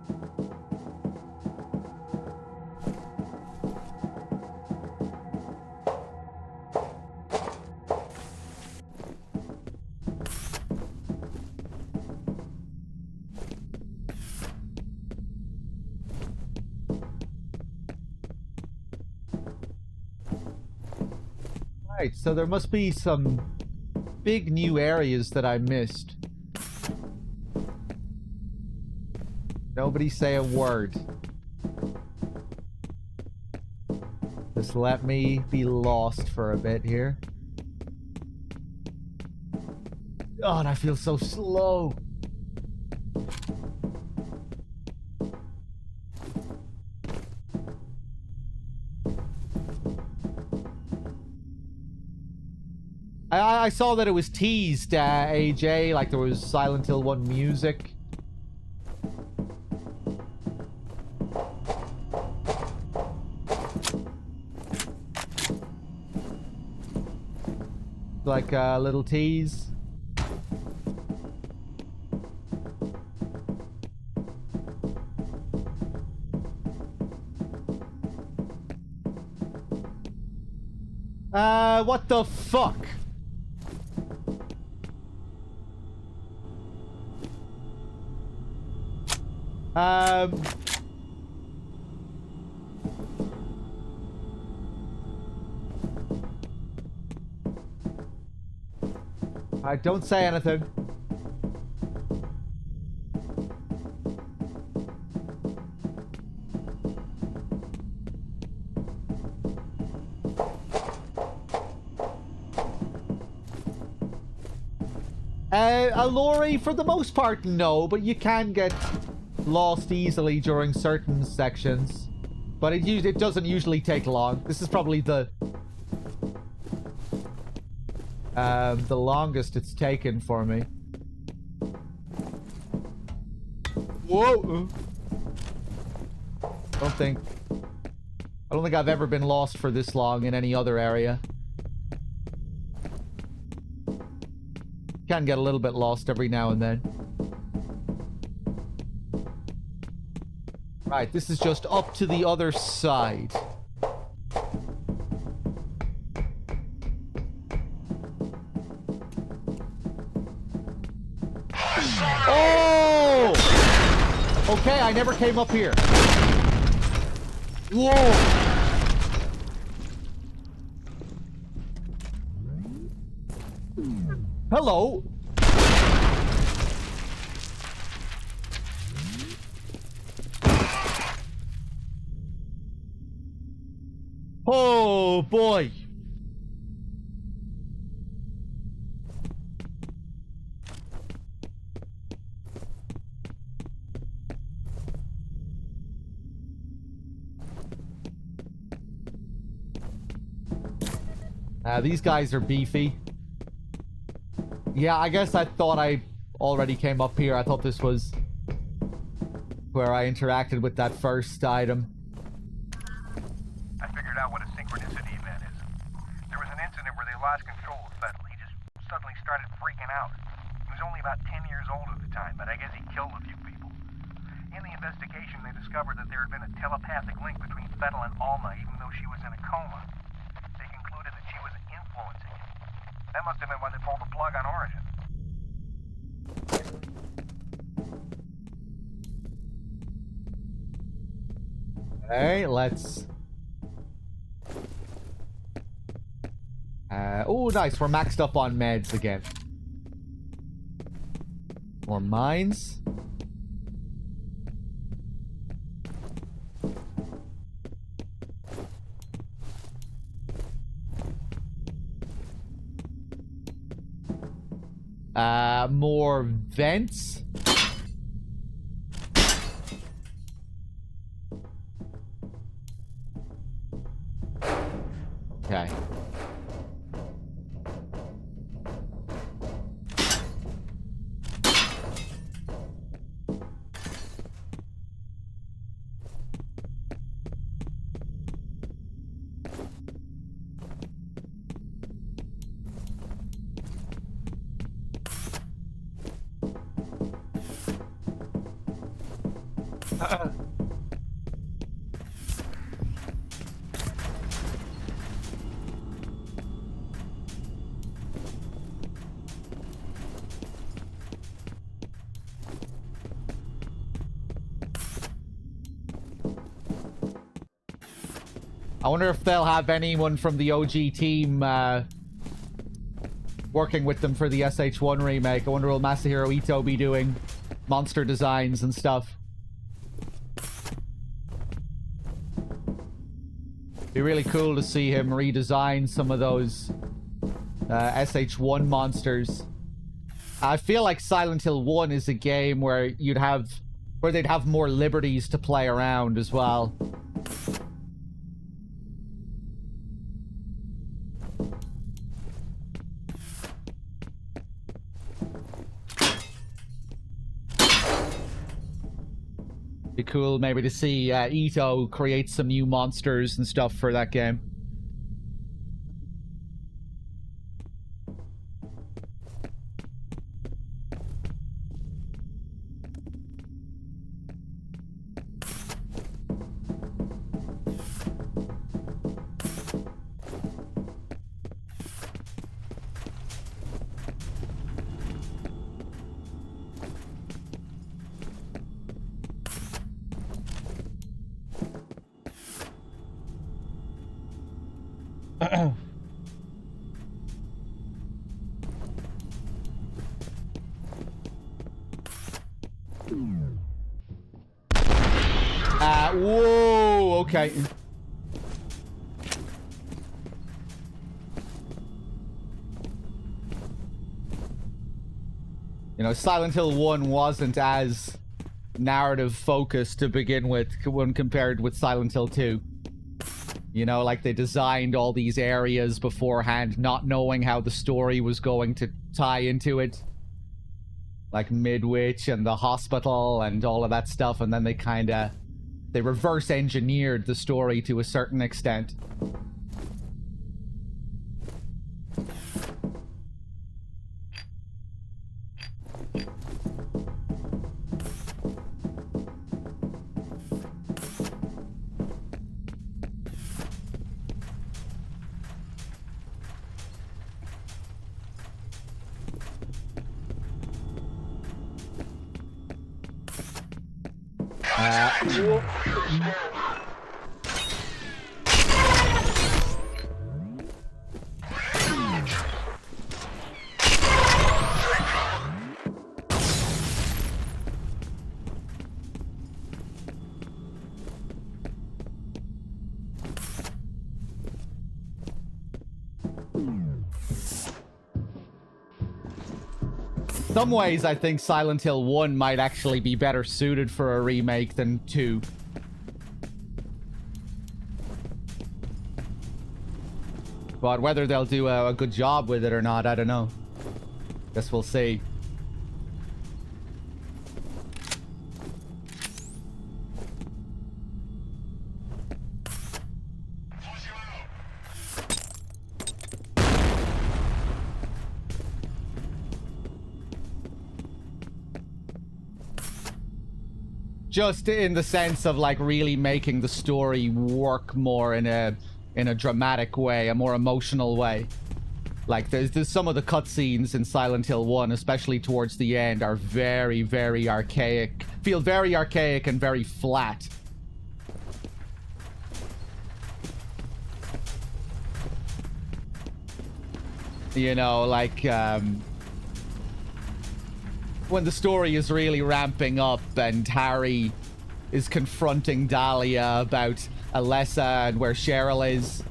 Right, so there must be some big new areas that I missed. Nobody say a word. Just let me be lost for a bit here. God, I feel so slow. I saw that it was teased, AJ, like there was Silent Hill 1 music. Like a little tease. What the fuck? Don't say anything. Lorry, for the most part, no, but you can get lost easily during certain sections. But it doesn't usually take long. This is probably the longest it's taken for me. Whoa! I don't think I've ever been lost for this long in any other area. Can get a little bit lost every now and then. Right, this is just up to the other side. Oh! Okay, I never came up here. Whoa! Hello. Oh boy. These guys are beefy. Yeah, I guess I thought I already came up here. I thought this was where I interacted with that first item. I figured out what a synchronicity event is. There was an incident where they lost control of Fettel. He just suddenly started freaking out. He was only about 10 years old at the time, but I guess he killed a few people. In the investigation, they discovered that there had been a telepathic link between Fettel and Alma, even though she was in a coma. They concluded that she was influencing him. That must have been why they pulled the plug on Origin. Alright, let's... oh, nice. We're maxed up on meds again. More mines. More vents. Okay. I wonder if they'll have anyone from the OG team working with them for the SH1 remake. I wonder will Masahiro Ito be doing monster designs and stuff. Be really cool to see him redesign some of those SH1 monsters. I feel like Silent Hill 1 is a game where they'd have more liberties to play around as well. Be cool maybe to see Ito create some new monsters and stuff for that game. Whoa, okay. You know, Silent Hill 1 wasn't as narrative focused to begin with when compared with Silent Hill 2. You know, like they designed all these areas beforehand, not knowing how the story was going to tie into it. Like Midwich and the hospital and all of that stuff, and then they reverse engineered the story to a certain extent. Some ways, I think Silent Hill 1 might actually be better suited for a remake than 2. But whether they'll do a good job with it or not, I don't know. Guess we'll see. Just in the sense of like really making the story work more in a dramatic way, a more emotional way. Like there's some of the cutscenes in Silent Hill 1, especially towards the end, are very, very archaic. Feel very archaic and very flat. You know, like when the story is really ramping up and Harry is confronting Dahlia about Alessa and where Cheryl is.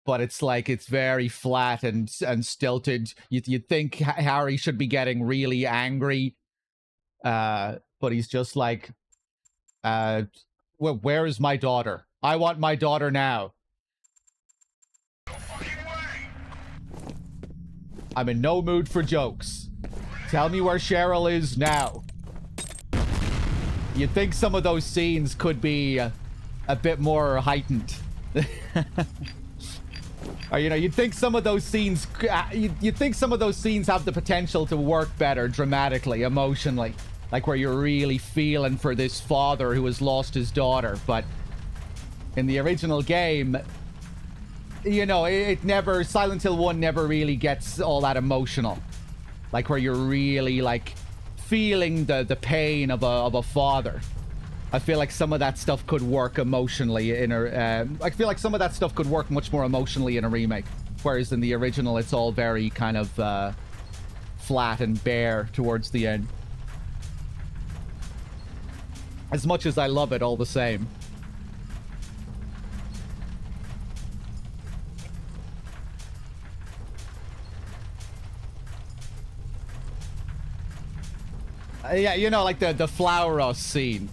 But it's like, it's very flat and stilted. You'd think Harry should be getting really angry. But he's just like, well, where is my daughter? I want my daughter now. I'm in no mood for jokes. Tell me where Cheryl is now. You'd think some of those scenes could be a bit more heightened. Or, you know, you'd think some of those scenes have the potential to work better dramatically, emotionally. Like where you're really feeling for this father who has lost his daughter. But in the original game, you know, Silent Hill 1 never really gets all that emotional. Like where you're really like feeling the pain of a father. I feel like some of that stuff could work emotionally in a... I feel like some of that stuff could work much more emotionally in a remake. Whereas in the original, it's all very kind of flat and bare towards the end. As much as I love it all the same. Yeah, you know, like the Flower scene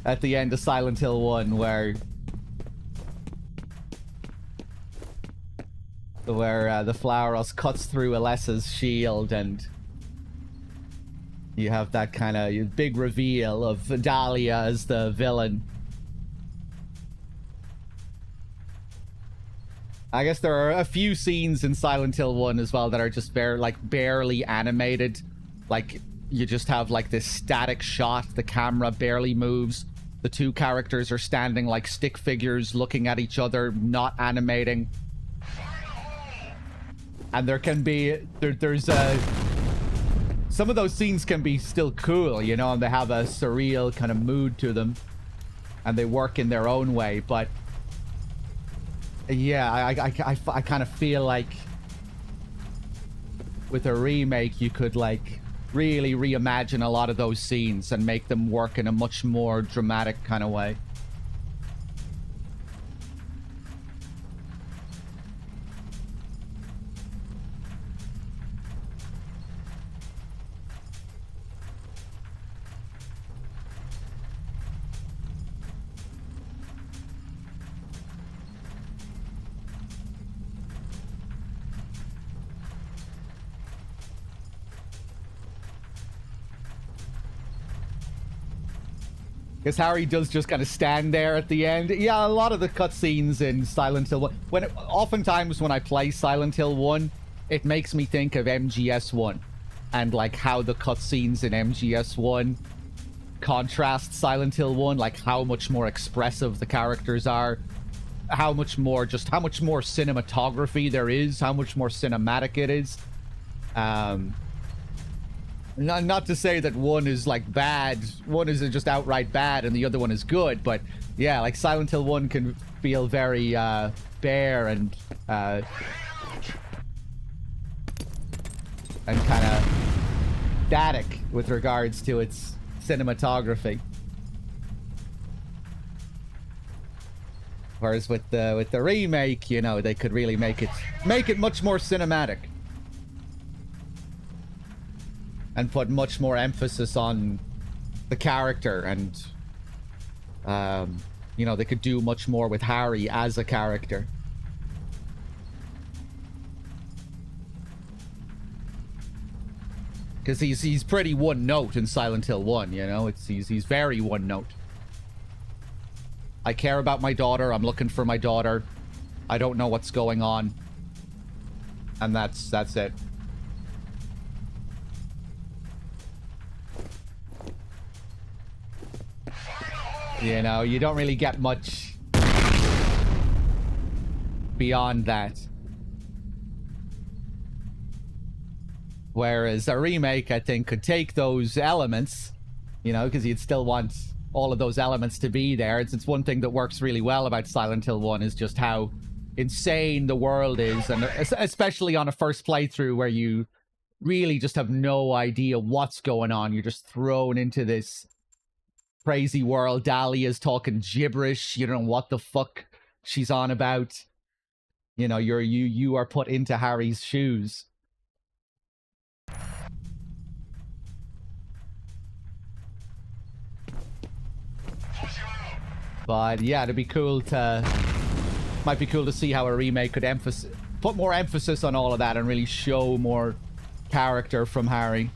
at the end of Silent Hill 1 where the Flower cuts through Alessa's shield and you have that kind of big reveal of Dahlia as the villain. I guess there are a few scenes in Silent Hill 1 as well that are just barely animated. Like, you just have like this static shot, the camera barely moves. The two characters are standing like stick figures looking at each other, not animating. And there can be, there's some of those scenes can be still cool, you know, and they have a surreal kind of mood to them. And they work in their own way, but yeah, I kind of feel like with a remake, you could like really reimagine a lot of those scenes and make them work in a much more dramatic kind of way. Because Harry does just kind of stand there at the end. Yeah, a lot of the cutscenes in Silent Hill 1... oftentimes when I play Silent Hill 1, it makes me think of MGS 1. And, like, how the cutscenes in MGS 1 contrast Silent Hill 1. Like, how much more expressive the characters are. How much more cinematography there is. How much more cinematic it is. Not to say that one is like bad, one is just outright bad and the other one is good, but yeah, like Silent Hill 1 can feel very bare and kind of static with regards to its cinematography. Whereas with the remake, you know, they could really make it much more cinematic. And put much more emphasis on the character and, you know, they could do much more with Harry as a character. Because he's pretty one note in Silent Hill 1, you know? He's very one note. I care about my daughter, I'm looking for my daughter. I don't know what's going on. And that's it. You know, you don't really get much beyond that. Whereas a remake, I think, could take those elements, you know, because you'd still want all of those elements to be there. It's one thing that works really well about Silent Hill 1 is just how insane the world is, and especially on a first playthrough where you really just have no idea what's going on. You're just thrown into this crazy world. Dahlia's talking gibberish. You don't know what the fuck she's on about. You know, you are put into Harry's shoes. But yeah, it'd be cool to... might be cool to see how a remake could put more emphasis on all of that and really show more character from Harry.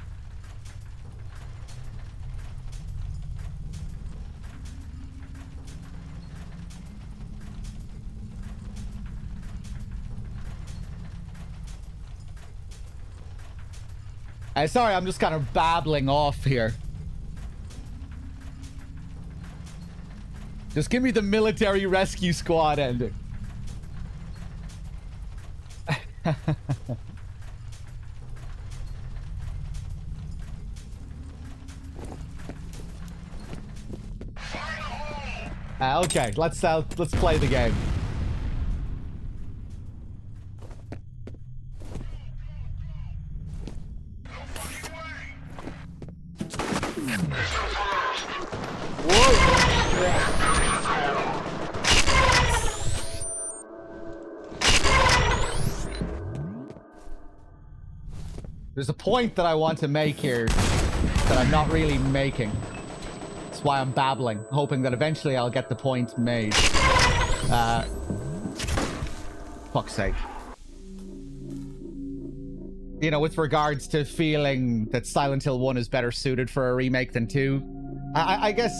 Sorry, I'm just kind of babbling off here. Just give me the military rescue squad ending. Okay, let's play the game. There's a point that I want to make here. that I'm not really making. That's why I'm babbling, hoping that eventually I'll get the point made. Fuck's sake. You know, with regards to feeling that Silent Hill 1 is better suited for a remake than 2, I guess,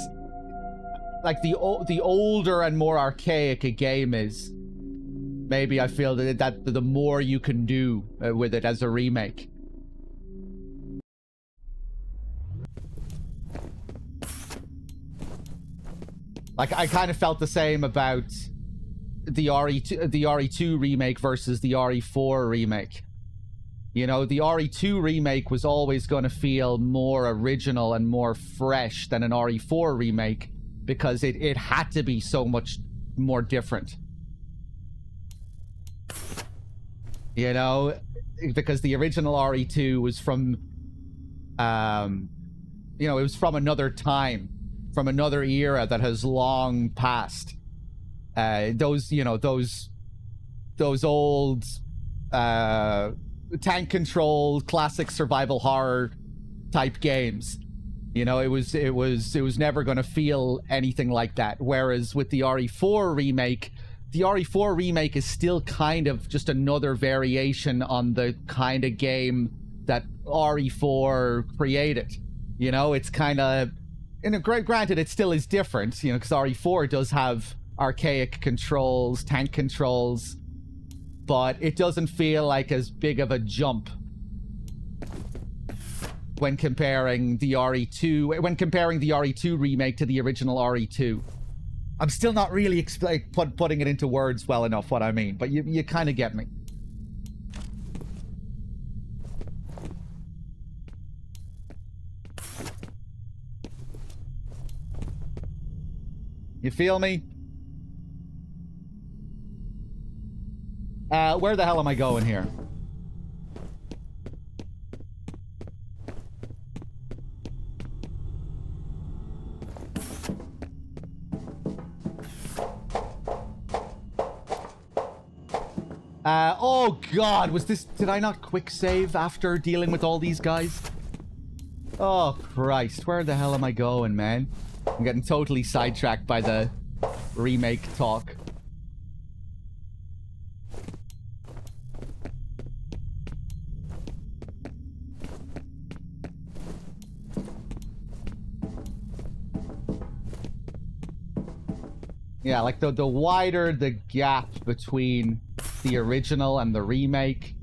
like, the older and more archaic a game is, maybe I feel that the more you can do with it as a remake. Like, I kind of felt the same about the RE2 remake versus the RE4 remake. You know, the RE2 remake was always going to feel more original and more fresh than an RE4 remake because it had to be so much more different. You know, because the original RE2 was from, you know, it was from another time, from another era that has long passed. Those, you know, those old, tank controlled classic survival horror type games, you know, it was never going to feel anything like that. Whereas with the RE4 remake is still kind of just another variation on the kind of game that RE4 created. You know, it's kind of, granted, it still is different, you know, because RE4 does have archaic controls, tank controls, but it doesn't feel like as big of a jump when comparing the RE2 remake to the original RE2. I'm still not really putting it into words well enough what I mean, but you kind of get me. You feel me? Where the hell am I going here? Oh god, did I not quick save after dealing with all these guys? Oh Christ, where the hell am I going, man? I'm getting totally sidetracked by the remake talk. Yeah, like the wider the gap between the original and the remake,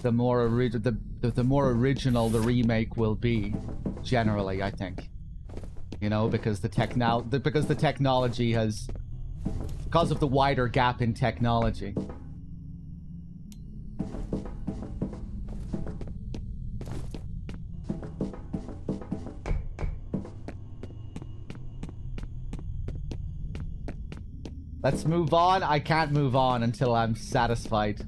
the more original the remake will be, generally, I think. You know, because the technology has, because of the wider gap in technology. Let's move on. I can't move on until I'm satisfied.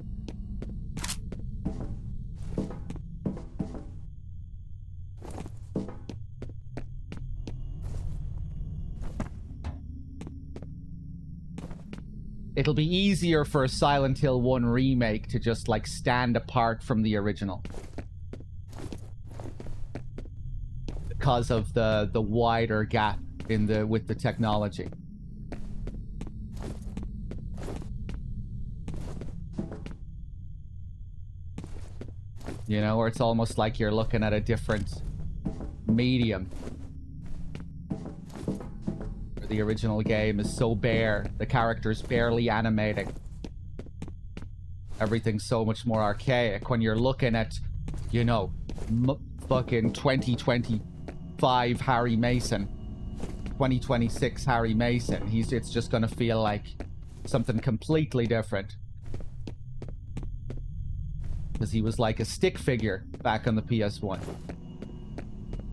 It'll be easier for a Silent Hill 1 remake to just, like, stand apart from the original. Because of the wider gap with the technology. You know, or it's almost like you're looking at a different medium. The original game is so bare. The character's barely animating. Everything's so much more archaic. When you're looking at, you know, fucking 2025 Harry Mason, 2026 Harry Mason, it's just gonna feel like something completely different. Because he was like a stick figure back on the PS1.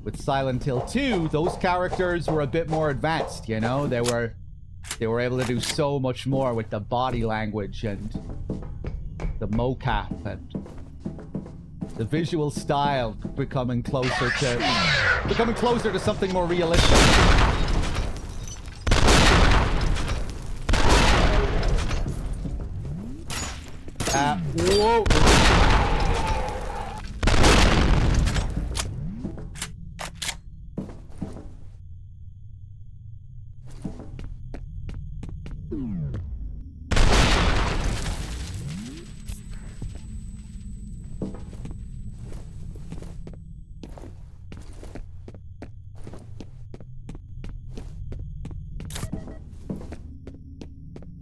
With Silent Hill 2, those characters were a bit more advanced, you know? They were able to do so much more with the body language and the mocap and the visual style becoming closer to something more realistic. Whoa.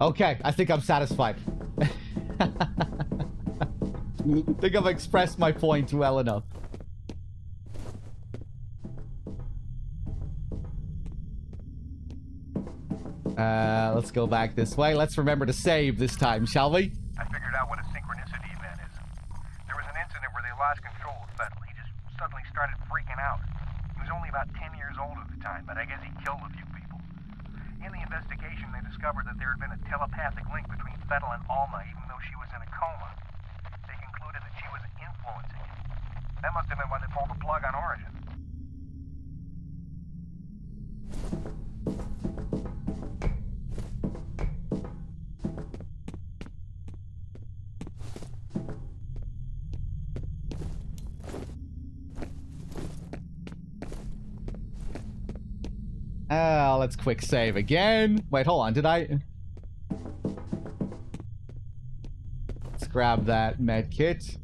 Okay, I think I'm satisfied. I think I've expressed my point well enough. Let's go back this way. Let's remember to save this time, shall we? I figured out what a synchronicity event is. There was an incident where they lost control of Fettel. He just suddenly started freaking out. He was only about 10 years old at the time, but I guess he killed a few people. In the investigation, they discovered that there had been a telepathic link between Fettel and Alma, even though she was in a coma. They concluded that she was influencing him. That must have been why they pulled the plug on Origin. Let's quick save again. Wait, hold on. Did I? Let's grab that med kit.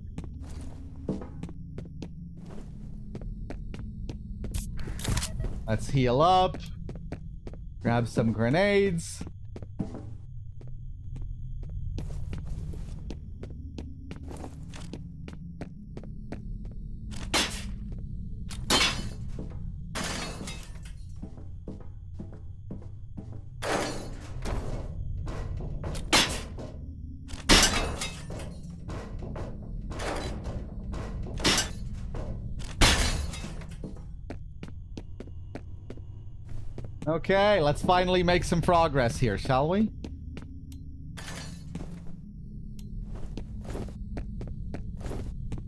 Let's heal up. Grab some grenades. Okay, let's finally make some progress here, shall we?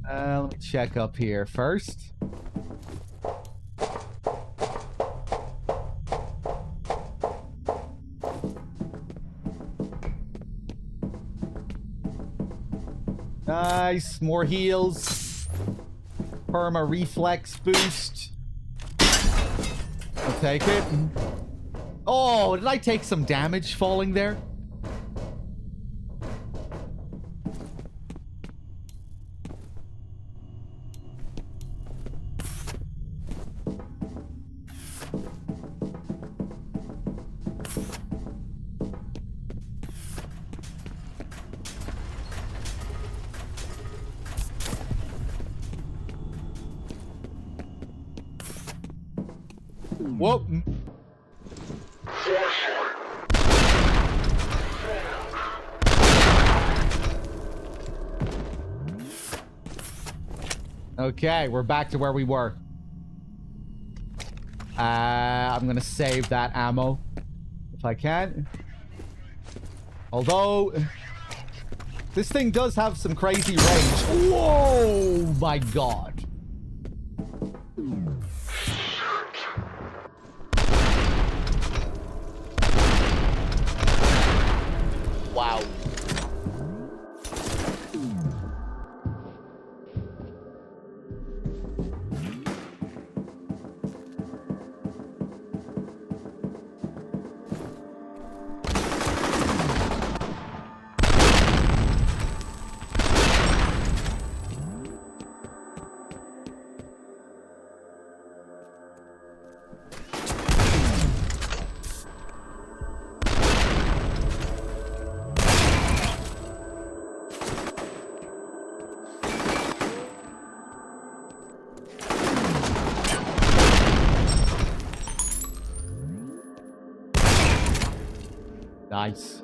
Let me check up here first. Nice, more heals. Perma reflex boost. I'll take it. Oh, did I take some damage falling there? Whoa. Okay, we're back to where we were. I'm gonna save that ammo if I can. Although this thing does have some crazy range. Whoa, my God. Wow. Nice.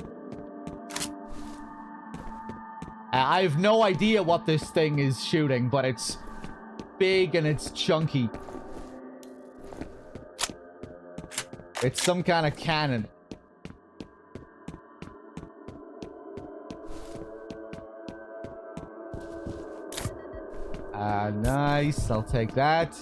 I have no idea what this thing is shooting, but it's big and it's chunky. It's some kind of cannon. Nice. I'll take that.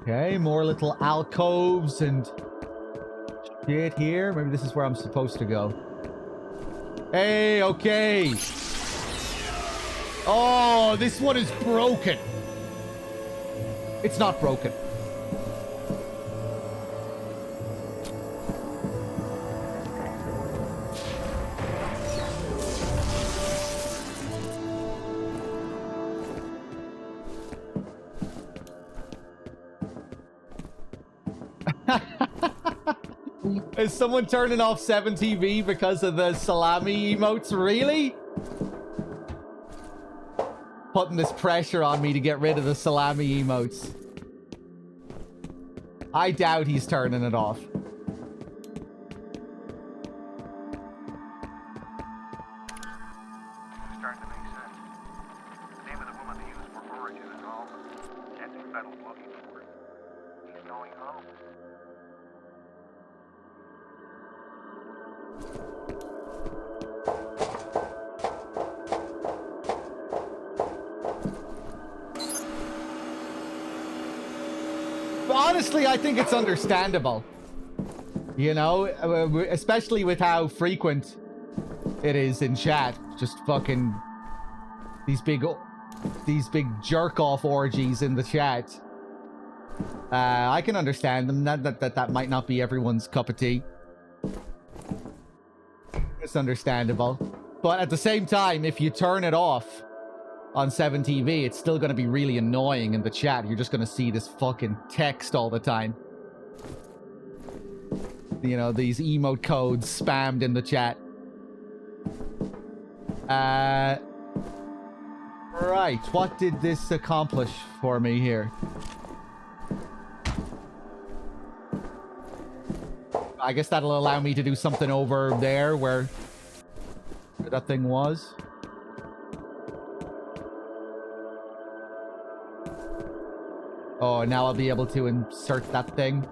Okay, more little alcoves and shit here. Maybe this is where I'm supposed to go. Hey, okay. Oh, this one is broken. It's not broken. Is someone turning off 7TV because of the salami emotes? Really? Putting this pressure on me to get rid of the salami emotes. I doubt he's turning it off. Starting to make sense. The name of the woman they used for origin is all. Can't think Fettel's looking for it. He's going home. Honestly, I think it's understandable. You know, especially with how frequent it is in chat. Just fucking these big jerk-off orgies in the chat. I can understand them. That might not be everyone's cup of tea. It's understandable. But at the same time, if you turn it off on 7TV, it's still going to be really annoying in the chat. You're just going to see this fucking text all the time. You know, these emote codes spammed in the chat. Right, what did this accomplish for me here? I guess that'll allow me to do something over there where that thing was. Oh, now I'll be able to insert that thing.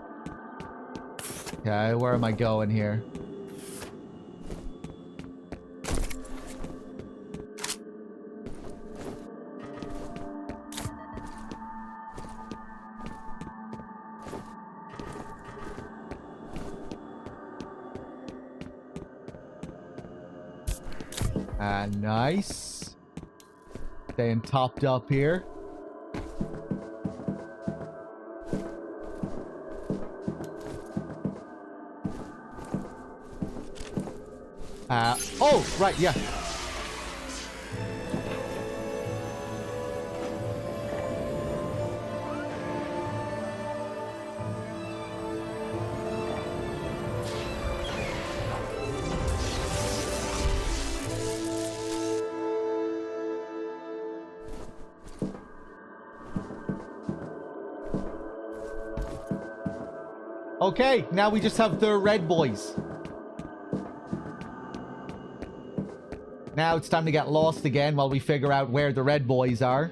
Okay, where am I going here? Nice. Staying topped up here. Oh, right, yeah. Okay, now we just have the red boys. Now it's time to get lost again while we figure out where the red boys are.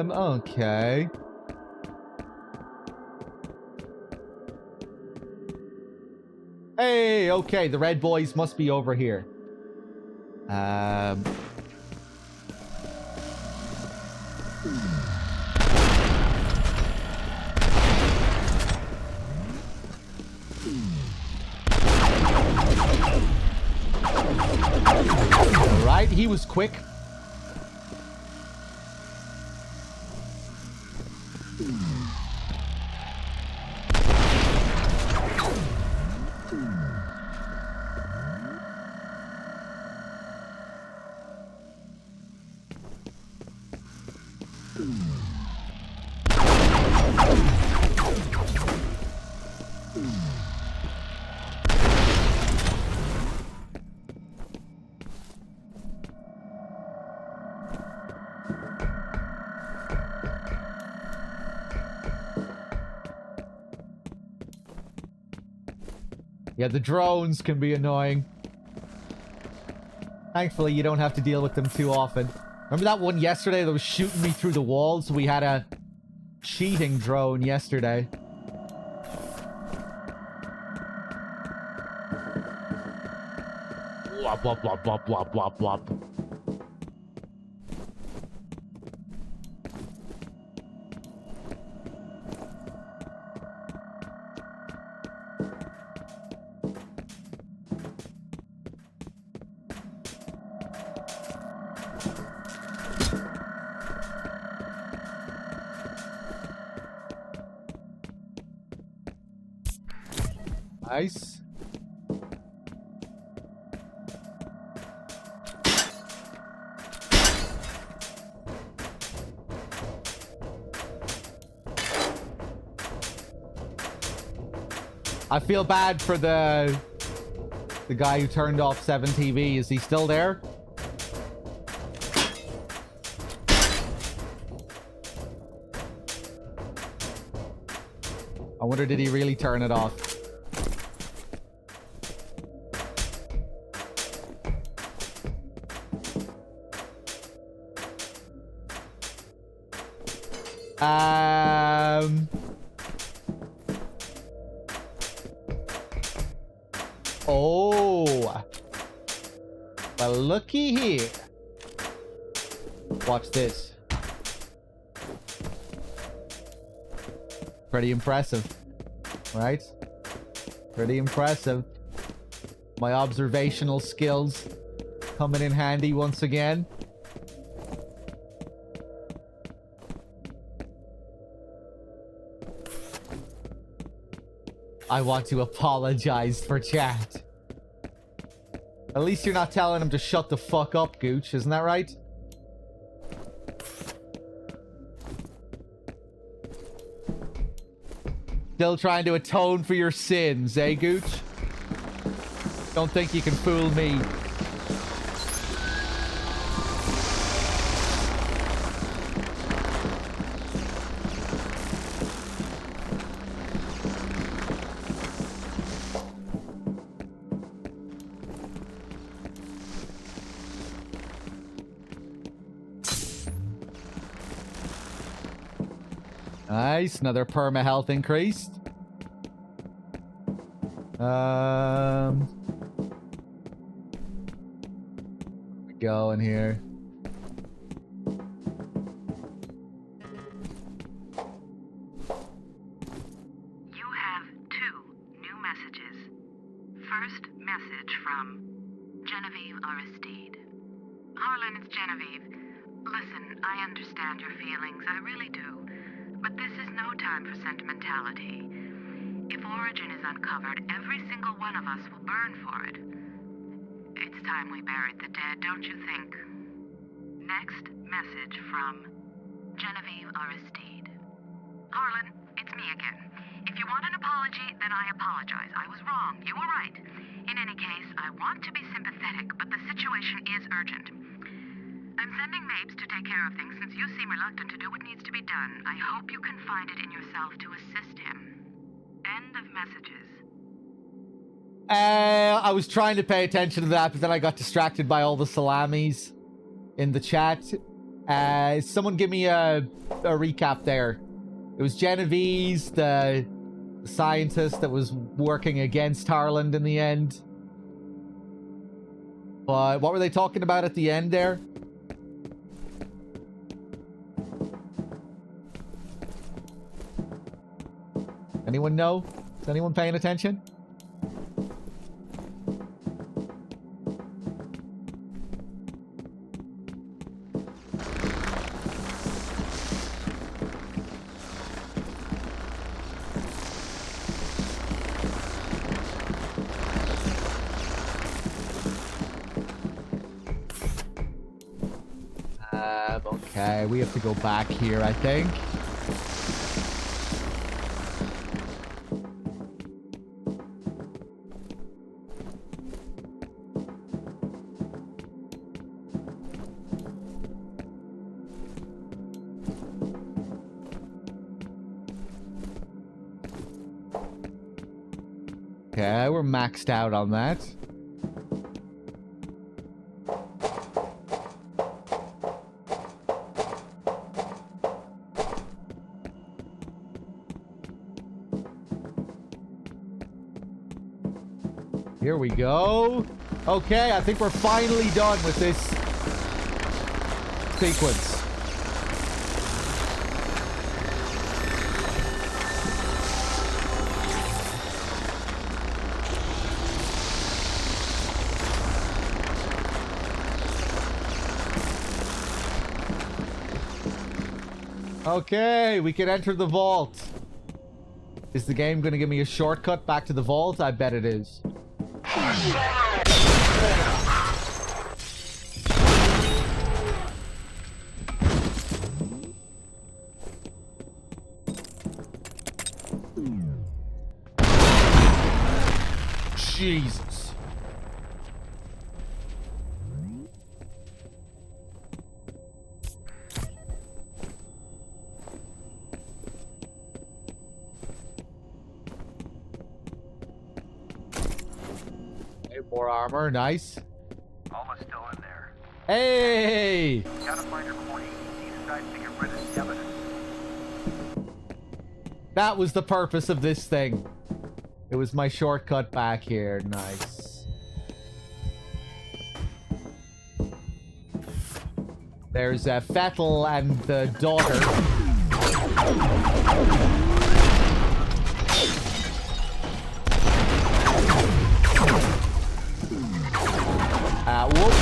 Okay. Hey, okay, the red boys must be over here. Alright, he was quick. Yeah, the drones can be annoying. Thankfully, you don't have to deal with them too often. Remember that one yesterday that was shooting me through the walls? We had a cheating drone yesterday. wop, wop, wop, wop, wop, wop, wop. Nice. I feel bad for the guy who turned off 7TV. Is he still there? I wonder, did he really turn it off? Oh. Well, looky here. Watch this. Pretty impressive, right? Pretty impressive. My observational skills coming in handy once again. I want to apologize for chat. At least you're not telling him to shut the fuck up, Gooch. Isn't that right? Still trying to atone for your sins, eh, Gooch? Don't think you can fool me. Nice, another perma health increased. We go in here. You have 2 new messages. First message from Genevieve Aristide. Harlan, it's Genevieve. Listen, I understand your feelings, I really do. But this is no time for sentimentality. If Origin is uncovered, every single one of us will burn for it. It's time we buried the dead, don't you think? Next message from Genevieve Aristide. Harlan, it's me again. If you want an apology, then I apologize. I was wrong. You were right. In any case, I want to be sympathetic, but the situation is urgent. I'm sending Mapes to take care of things since you seem reluctant to do what needs to be done. I hope you can find it in yourself to assist him. End of messages. I was trying to pay attention to that, but then I got distracted by all the salamis in the chat. Someone give me a recap there. It was Genevieve's, the scientist that was working against Harland in the end. But what were they talking about at the end there? Anyone know? Is anyone paying attention? Okay, we have to go back here, I think. Okay, we're maxed out on that. Here we go. Okay, I think we're finally done with this sequence. Okay, we can enter the vault. Is the game going to give me a shortcut back to the vault? I bet it is. Jesus. Hey, more armor, nice. Alma's still in there. Hey! Gotta find her before he decides to get rid of the evidence. That was the purpose of this thing. It was my shortcut back here. Nice. There's F.E.A.R and the daughter. Whoop.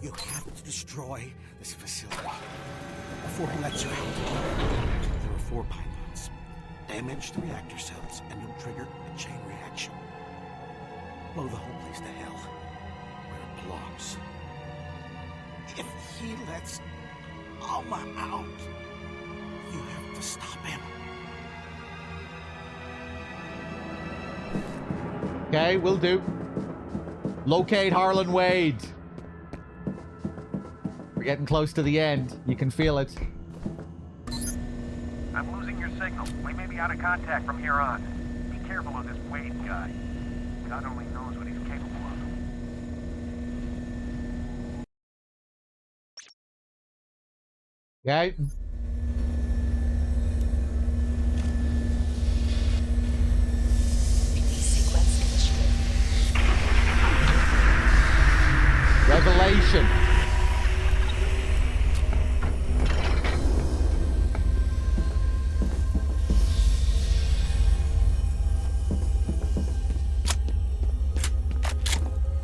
You have to destroy this facility before he lets you out. There are 4 pylons. Damage the reactor cells, and you'll trigger a chain reaction. Blow the whole place to hell, where it belongs. If he lets Alma out, you have to stop him. Okay, will do. Locate Harlan Wade. We're getting close to the end. You can feel it. I'm losing your signal. We may be out of contact from here on. Be careful of this Wade guy. God only knows what he's capable of. Okay. Revelation.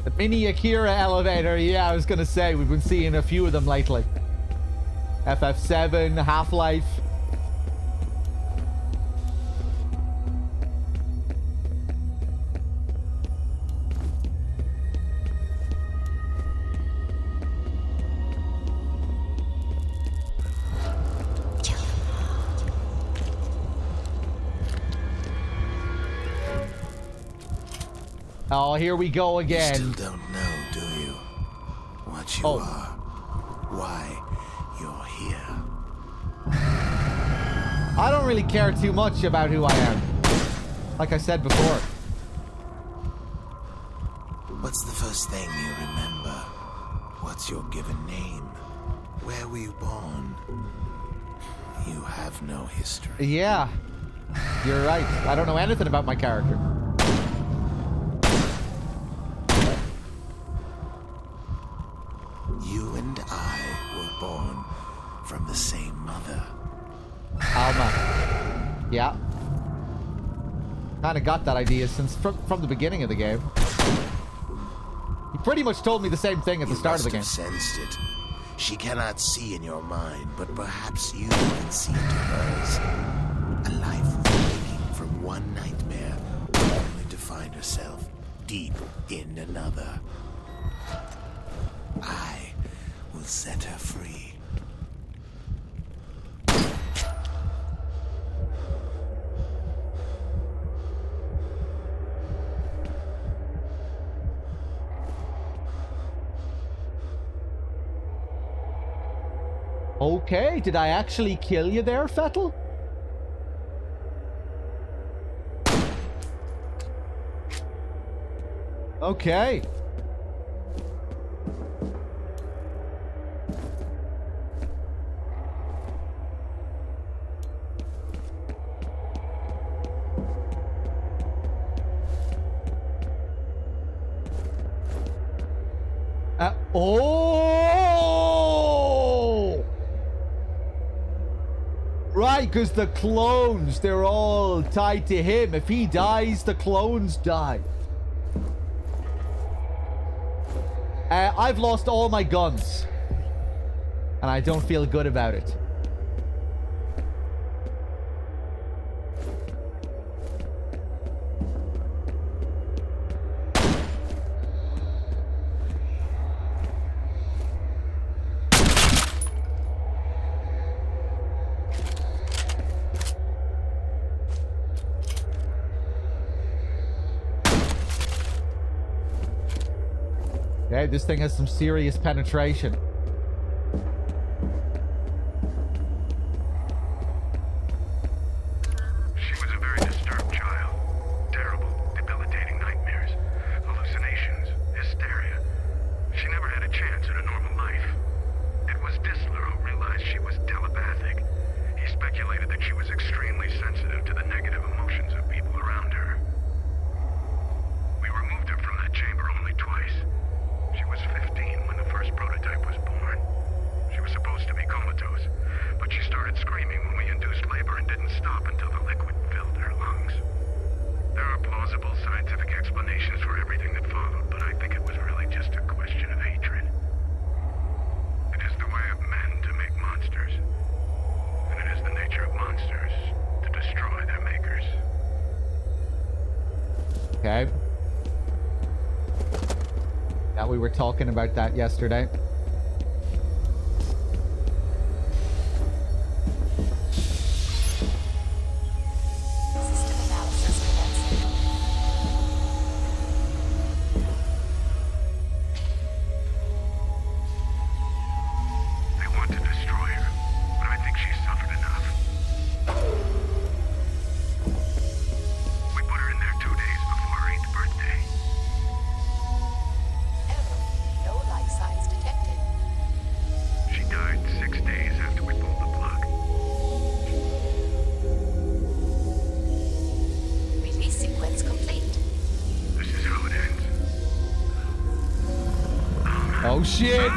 The mini Akira elevator. Yeah, I was gonna say, we've been seeing a few of them lately. FF7, Half-Life. Oh, here we go again. You still don't know, do you? What you are. Why you're here. I don't really care too much about who I am. Like I said before. What's the first thing you remember? What's your given name? Where were you born? You have no history. Yeah. You're right. I don't know anything about my character. You and I were born from the same mother. Alma. Yeah. Kind of got that idea since from the beginning of the game. He pretty much told me the same thing at the start of the game. You must have sensed it. She cannot see in your mind, but perhaps you can see into hers. A life waking from one nightmare, only to find herself deep in another. I will set her free. Okay, did I actually kill you there, Fettel? Okay. Oh! Right, because the clones, they're all tied to him. If he dies, the clones die. I've lost all my guns. And I don't feel good about it. Okay, this thing has some serious penetration. She was a very disturbed child. Terrible, debilitating nightmares, hallucinations, hysteria. She never had a chance at a normal life. It was Disler who realized she was telepathic. He speculated that she was extremely sensitive to the negative emotions of people around her. We removed her from that chamber only twice. She was 15 when the first prototype was born. She was supposed to be comatose, but she started screaming when we induced labor and didn't stop until the liquid filled her lungs. There are plausible scientific explanations for everything that followed, but I think it was really just a question of hatred. It is the way of men to make monsters, and it is the nature of monsters to destroy their makers. Okay. Yeah, we were talking about that yesterday. System analysis commencing. They want to destroy her, but I think she's suffered enough. We put her in there 2 days before her 8th birthday. Error. No life signs detected. She died 6 days after we pulled the plug. Release sequence complete. This is how it ends. Oh shit!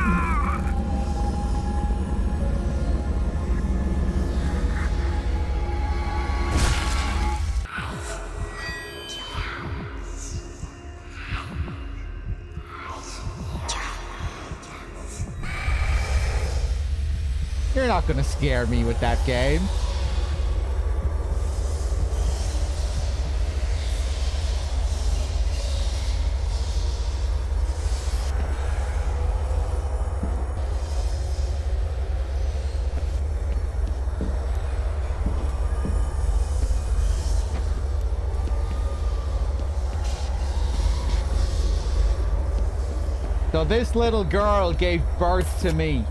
You're not gonna scare me with that game. So this little girl gave birth to me.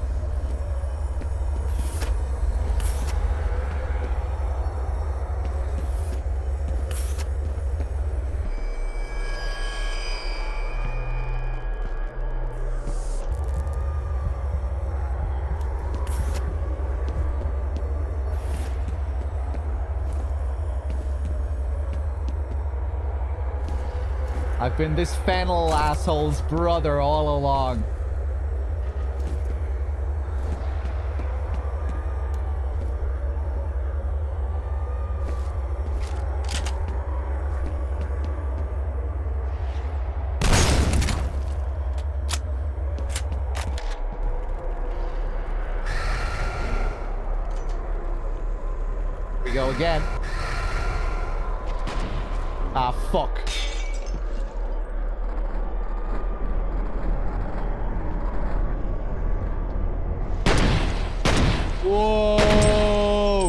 I've been this fennel asshole's brother all along. Here we go again. Ah, fuck. Whoa!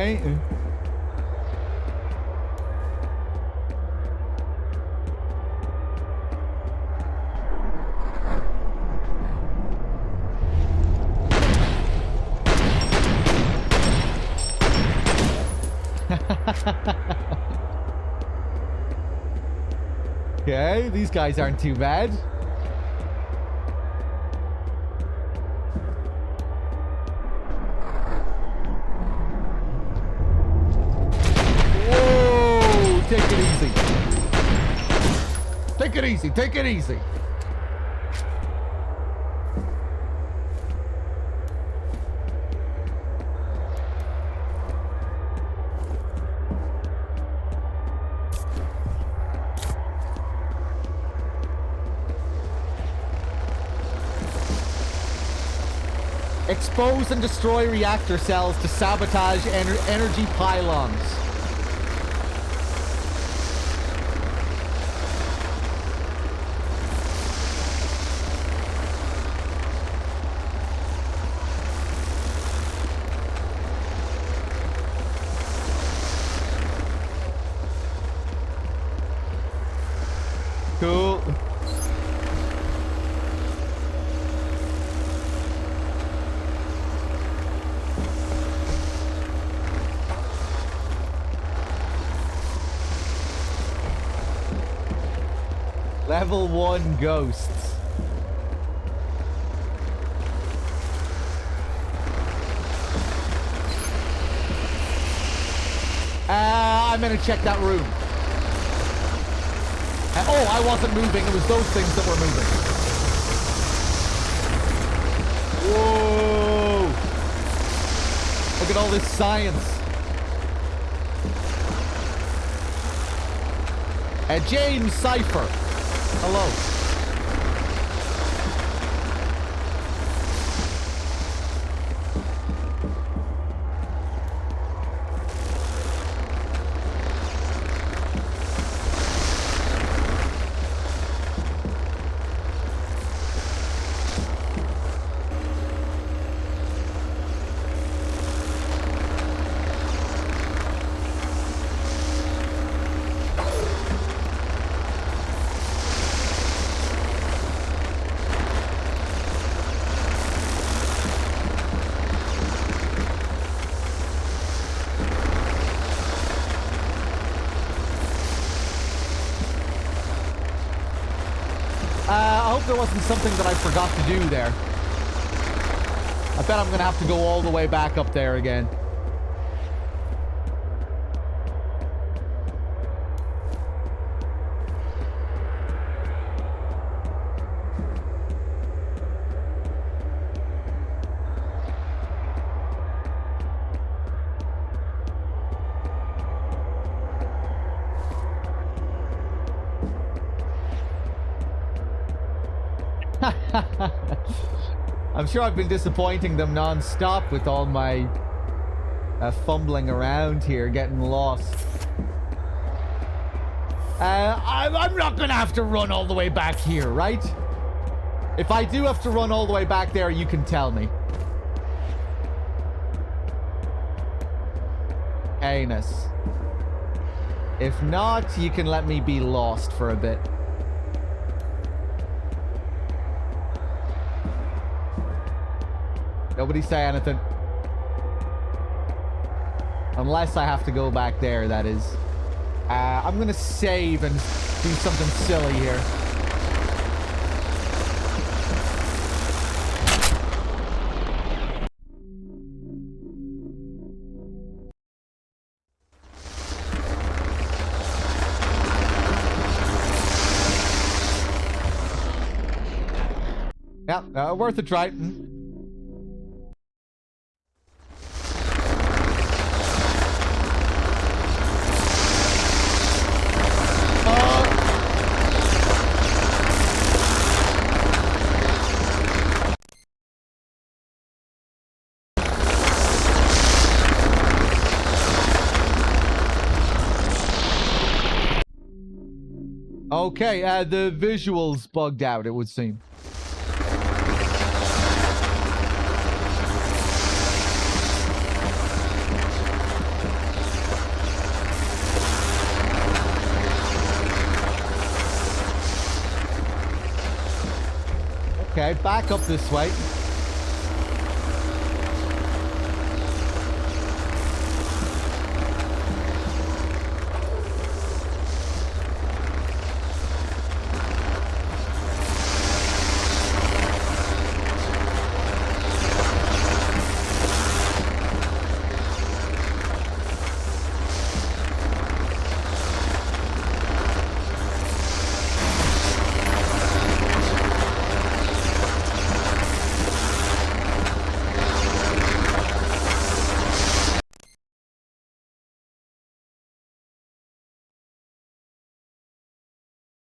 Okay. Okay, these guys aren't too bad. Whoa! Take it easy. Take it easy. Take it easy. Expose and destroy reactor cells to sabotage energy pylons. Cool. Level 1 ghosts. I'm gonna check that room. Oh, I wasn't moving. It was those things that were moving. Whoa! Look at all this science. James Cypher. Hello. I hope there wasn't something that I forgot to do there. I bet I'm gonna have to go all the way back up there again. I'm sure I've been disappointing them non-stop with all my fumbling around here, getting lost. I'm not gonna have to run all the way back here, right? If I do have to run all the way back there, you can tell me. Anus. If not, you can let me be lost for a bit. Nobody say anything. Unless I have to go back there, that is. I'm gonna save and do something silly here. Yeah, worth a try. Okay, the visuals bugged out, it would seem. Okay, back up this way.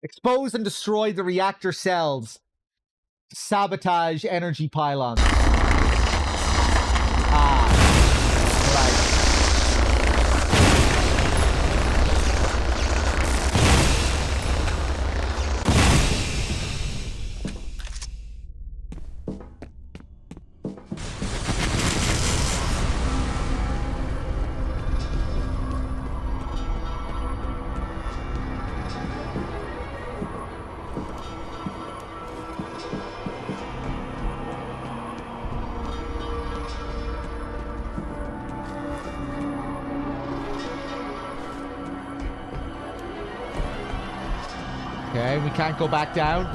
Expose and destroy the reactor cells. Sabotage energy pylons. Ah. Okay, we can't go back down.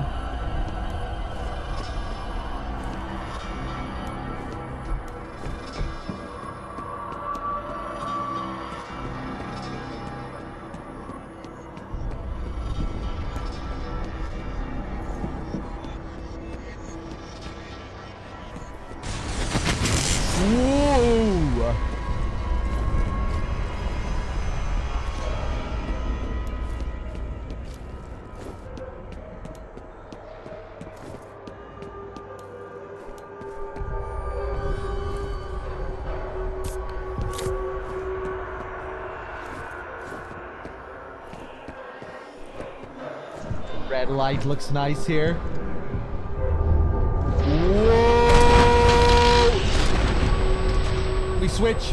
Whoa! Red light looks nice here. Whoa! We switch.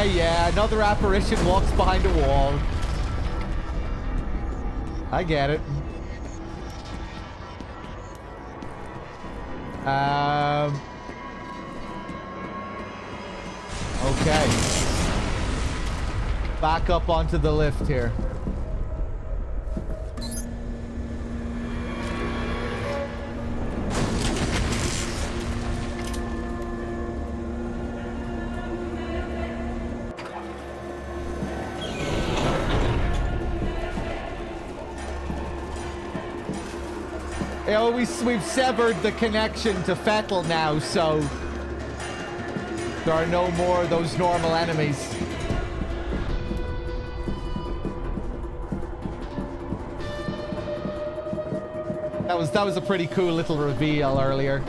Yeah. Another apparition walks behind a wall. I get it. Okay. Back up onto the lift here. You know, we've severed the connection to F.E.A.R now, so there are no more of those normal enemies. That was a pretty cool little reveal earlier.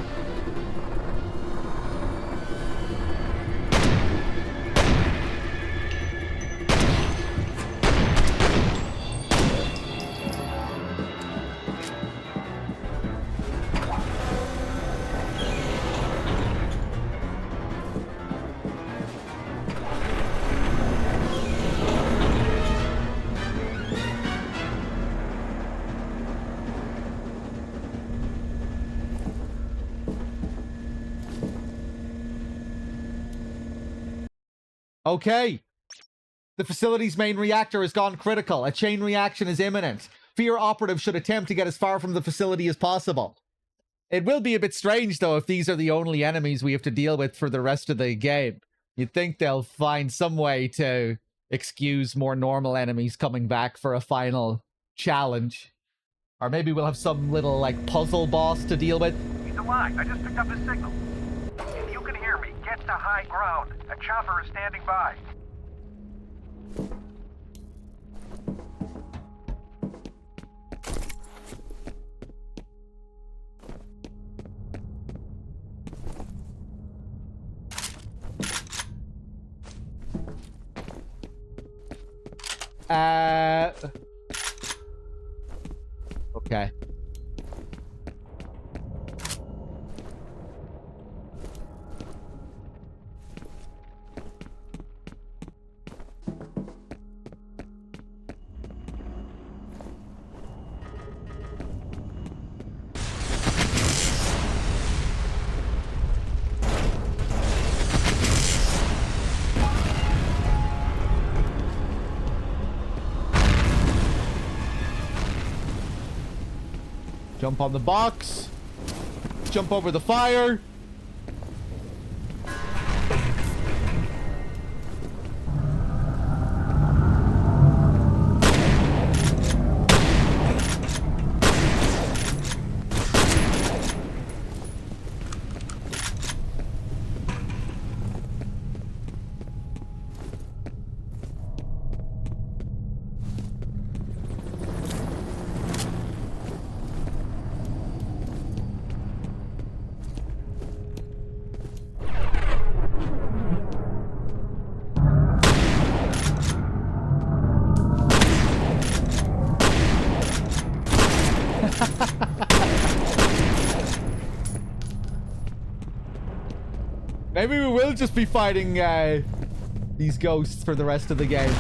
Okay. The facility's main reactor has gone critical. A chain reaction is imminent. F.E.A.R operatives should attempt to get as far from the facility as possible. It will be a bit strange, though, if these are the only enemies we have to deal with for the rest of the game. You'd think they'll find some way to excuse more normal enemies coming back for a final challenge. Or maybe we'll have some little, like, puzzle boss to deal with. He's alive. I just picked up his signal. If you can hear me, get to high ground. A chopper is standing by. Okay. Jump on the box. Jump over the fire. Maybe we will just be fighting these ghosts for the rest of the game.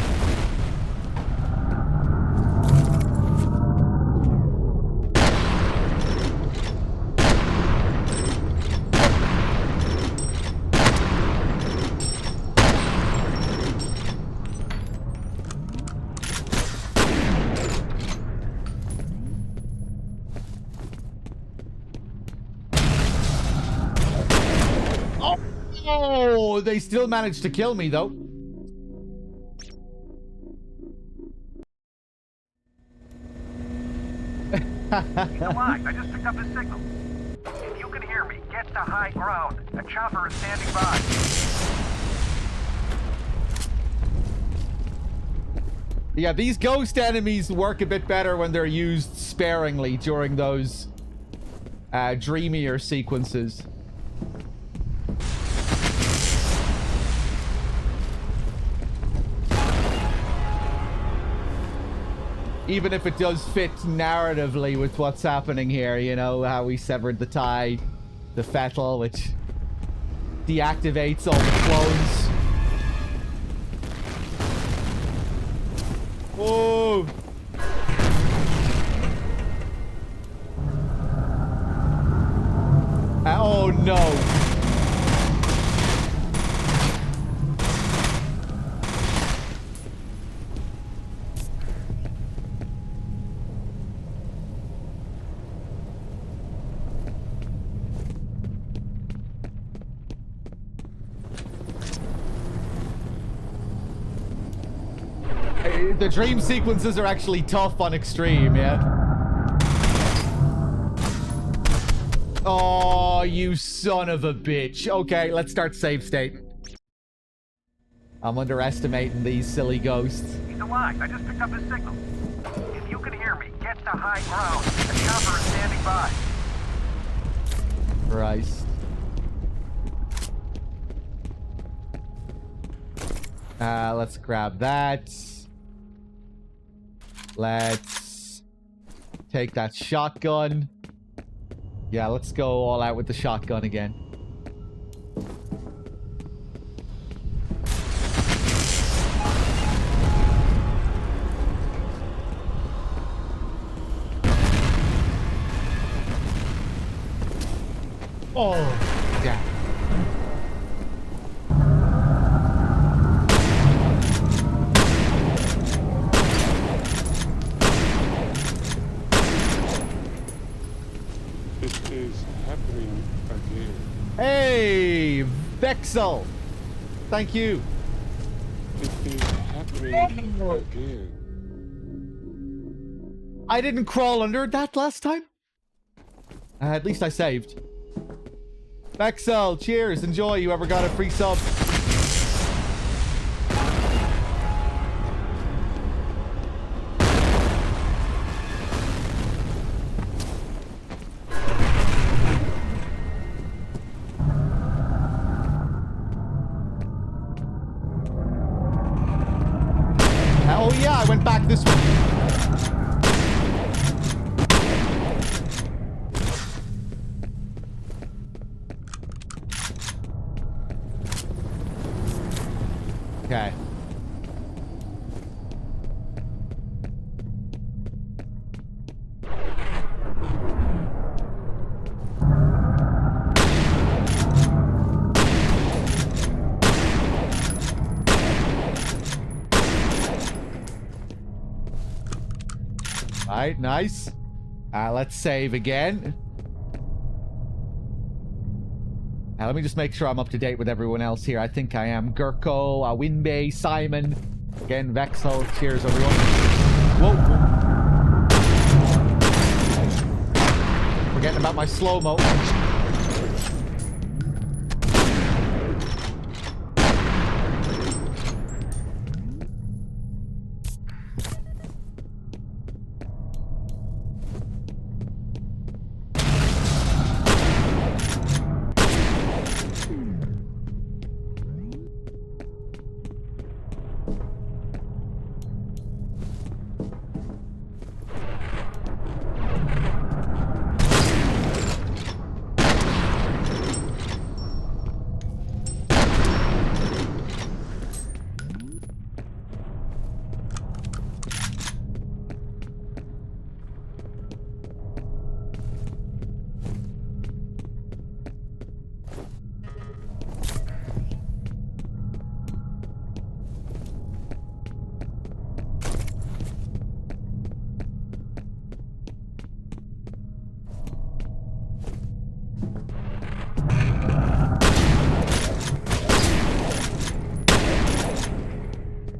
Oh, they still managed to kill me, though. He's alive. I just picked up his signal. If you can hear me, get to high ground. A chopper is standing by. Yeah, these ghost enemies work a bit better when they're used sparingly during those dreamier sequences. Even if it does fit narratively with what's happening here, you know, how we severed the tie, the fettle, which deactivates all the clones. Whoa! Oh no! The dream sequences are actually tough on extreme, yeah? Oh, you son of a bitch. Okay, let's start save state. I'm underestimating these silly ghosts. He's alive. I just picked up his signal. If you can hear me, get to high ground. A chopper is standing by. Christ. Let's grab that. Let's take that shotgun. Yeah, let's go all out with the shotgun again. Oh, yeah. is happening again. Hey, Vexel. Thank you. It is happening again. I didn't crawl under that last time. At least I saved. Vexel, cheers. Enjoy. You ever got a free sub? Oh yeah, I went back this way. Okay. Alright, nice. Let's save again. Let me just make sure I'm up to date with everyone else here. I think I am. Gurko, Winbay, Simon. Again, Vexel. Cheers, everyone. Whoa. Forgetting about my slow-mo.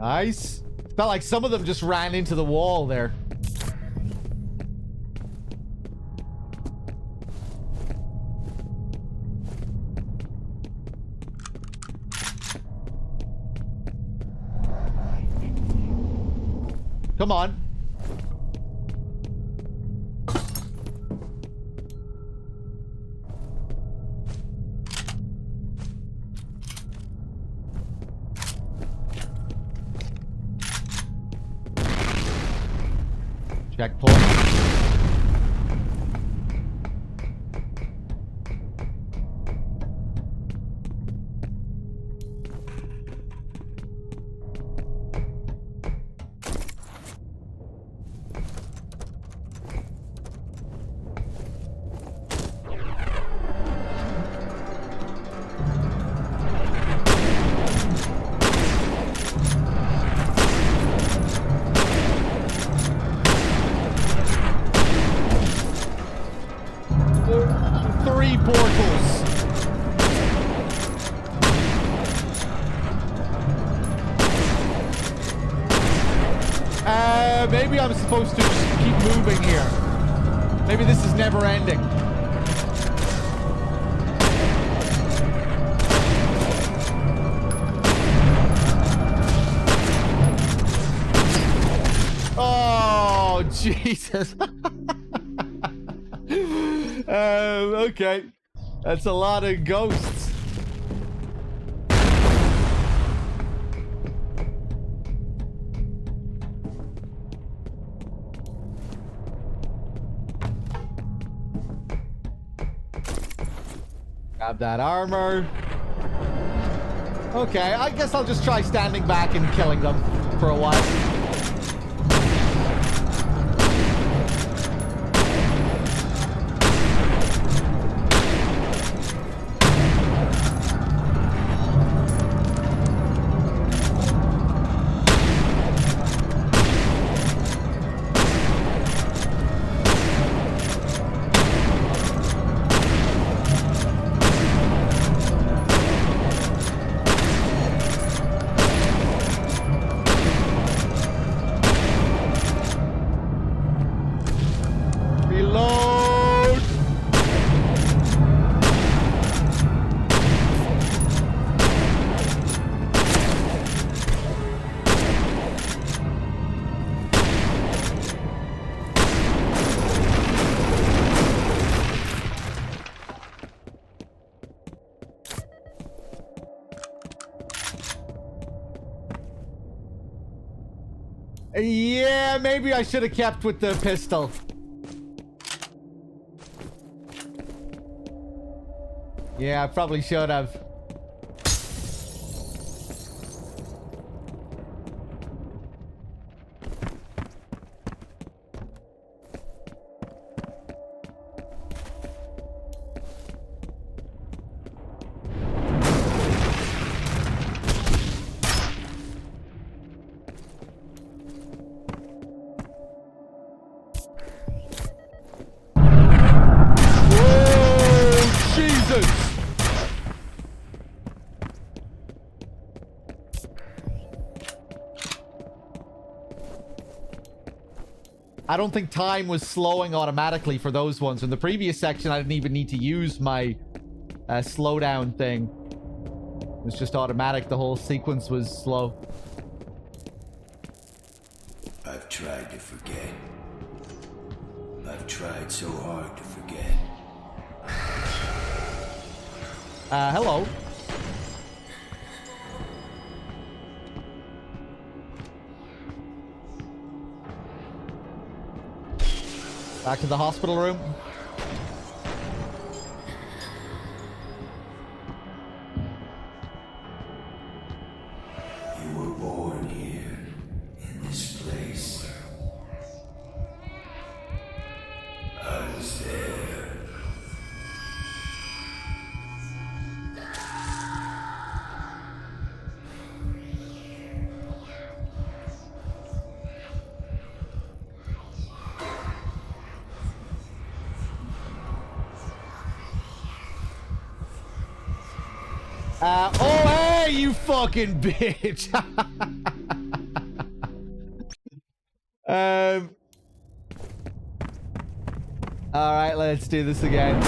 Nice. Felt like some of them just ran into the wall there. Come on. Checkpoint. Three portals. Maybe I'm supposed to just keep moving here. Maybe this is never ending. Oh, Jesus. Okay. That's a lot of ghosts. Grab that armor. Okay, I guess I'll just try standing back and killing them for a while. Yeah, maybe I should have kept with the pistol. Yeah, I probably should have. I don't think time was slowing automatically for those ones. In the previous section, I didn't even need to use my slowdown thing. It was just automatic. The whole sequence was slow. I've tried to forget. I've tried so hard to forget. Hello. Back to the hospital room. You were born here, in this place. I was there. Oh, hey, you fucking bitch. All right, let's do this again.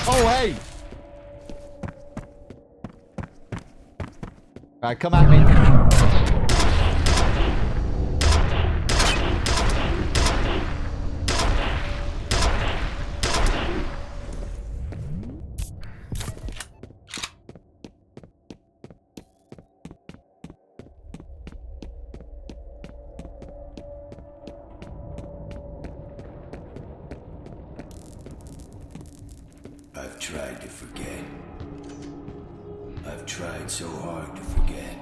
Oh, hey. All right, come at me. I've tried to forget. I've tried so hard to forget.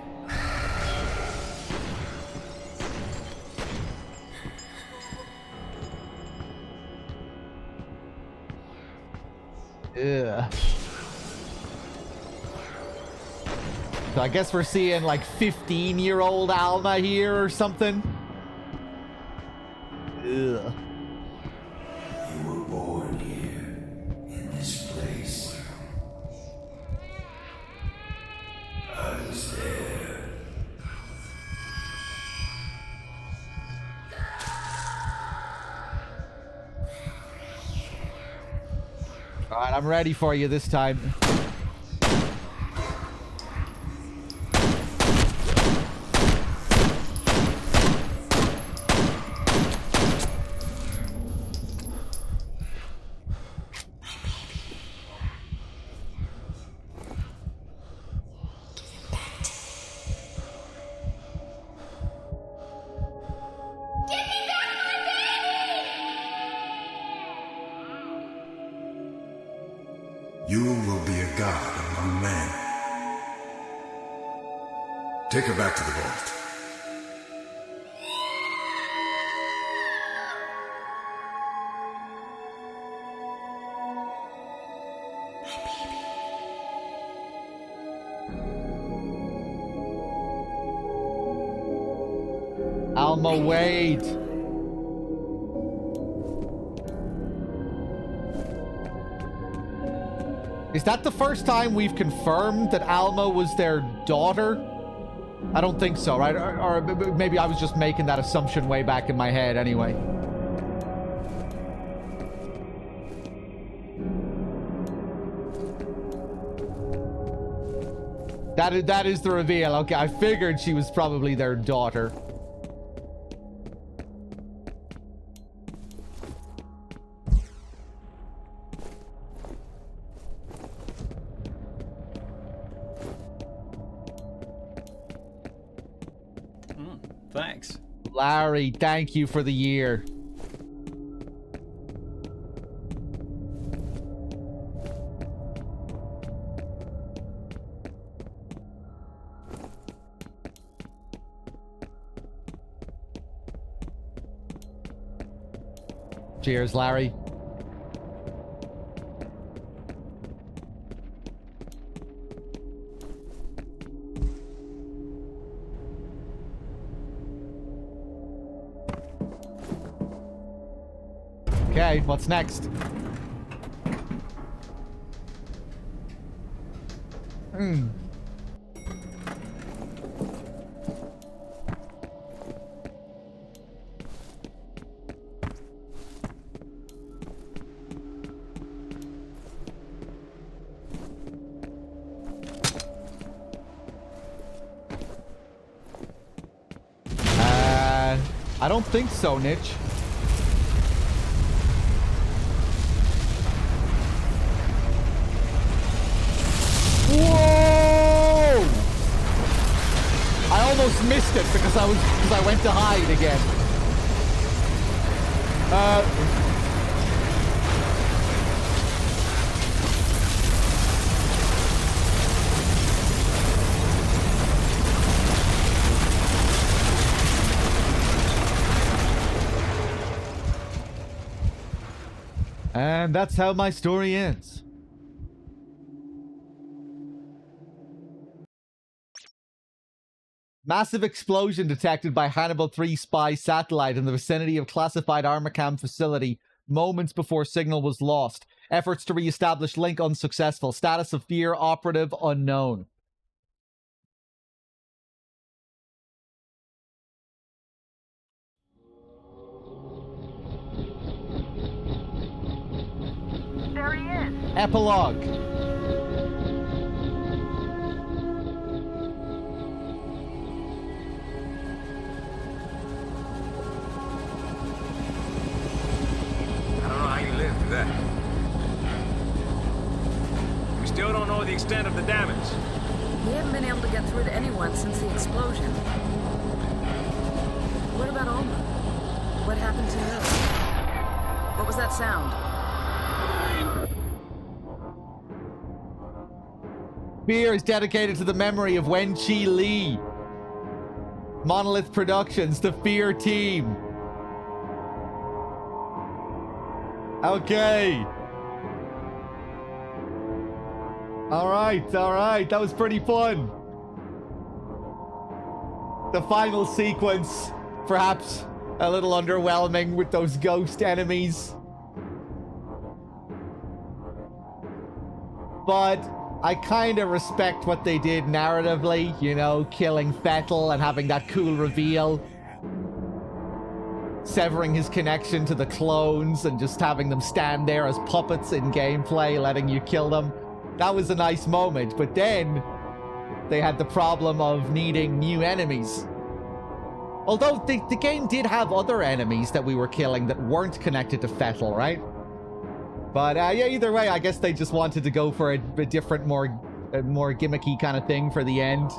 Ugh. So I guess we're seeing like 15-year-old Alma here or something. Ugh. You were born here, in this place. I was there. All right, I'm ready for you this time. You will be a god among men. Take her back to the vault. Alma, wait. Is that the first time we've confirmed that Alma was their daughter? I don't think so, right? Or maybe I was just making that assumption way back in my head anyway. That is the reveal. Okay, I figured she was probably their daughter. Thanks. Larry, thank you for the year. Cheers, Larry. Okay, what's next? I don't think so, Nitch. Whoa! I almost missed it because I went to hide again. And that's how my story ends. Massive explosion detected by Hannibal 3 spy satellite in the vicinity of classified Armacam facility moments before signal was lost. Efforts to re-establish link unsuccessful. Status of F.E.A.R. operative unknown. There he is. Epilogue. I don't know how you lived through that. We still don't know the extent of the damage. We haven't been able to get through to anyone since the explosion. What about Alma? What happened to her? What was that sound? F.E.A.R. is dedicated to the memory of Wen-Chi Lee. Monolith Productions, the F.E.A.R. team. Okay. All right. That was pretty fun. The final sequence, perhaps a little underwhelming with those ghost enemies. But I kind of respect what they did narratively, you know, killing Fettel and having that cool reveal. Severing his connection to the clones and just having them stand there as puppets in gameplay, letting you kill them. That was a nice moment, but then they had the problem of needing new enemies. Although the game did have other enemies that we were killing that weren't connected to Fettel, right? But yeah, either way, I guess they just wanted to go for a different, more gimmicky kind of thing for the end.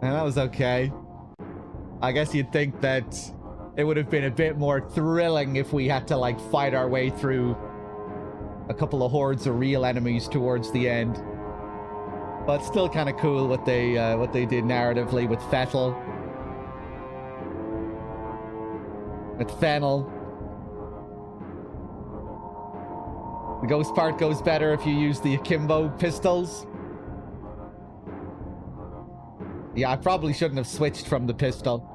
And that was okay. I guess you'd think that it would have been a bit more thrilling if we had to, like, fight our way through a couple of hordes of real enemies towards the end. But still kind of cool what they did narratively with Fettel. With Fennel. The ghost part goes better if you use the akimbo pistols. Yeah, I probably shouldn't have switched from the pistol.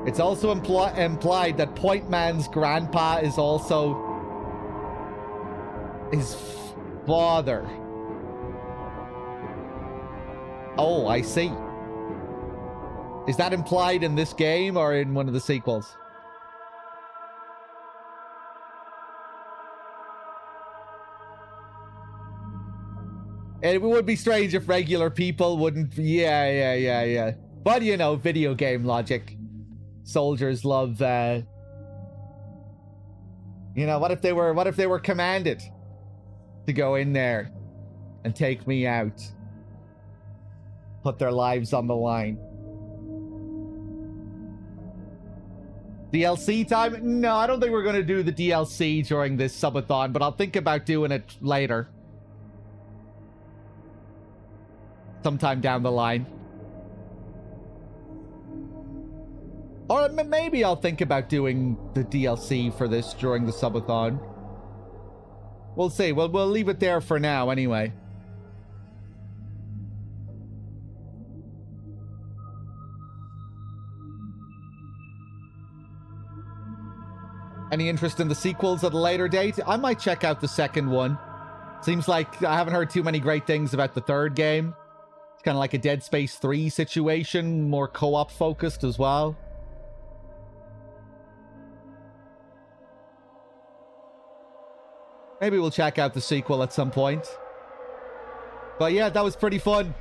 It's also implied that Point Man's grandpa is also his father. Oh, I see. Is that implied in this game or in one of the sequels? It would be strange if regular people wouldn't... Yeah. But, you know, video game logic. soldiers love, you know, what if they were commanded to go in there and take me out? Put their lives on the line. DLC time? No, I don't think we're going to do the DLC during this subathon, but I'll think about doing it later. Sometime down the line. Or maybe I'll think about doing the DLC for this during the subathon. We'll see. We'll leave it there for now anyway. Any interest in the sequels at a later date? I might check out the second one. Seems like I haven't heard too many great things about the third game. It's kind of like a Dead Space 3 situation, more co-op focused as well. Maybe we'll check out the sequel at some point. But yeah, that was pretty fun.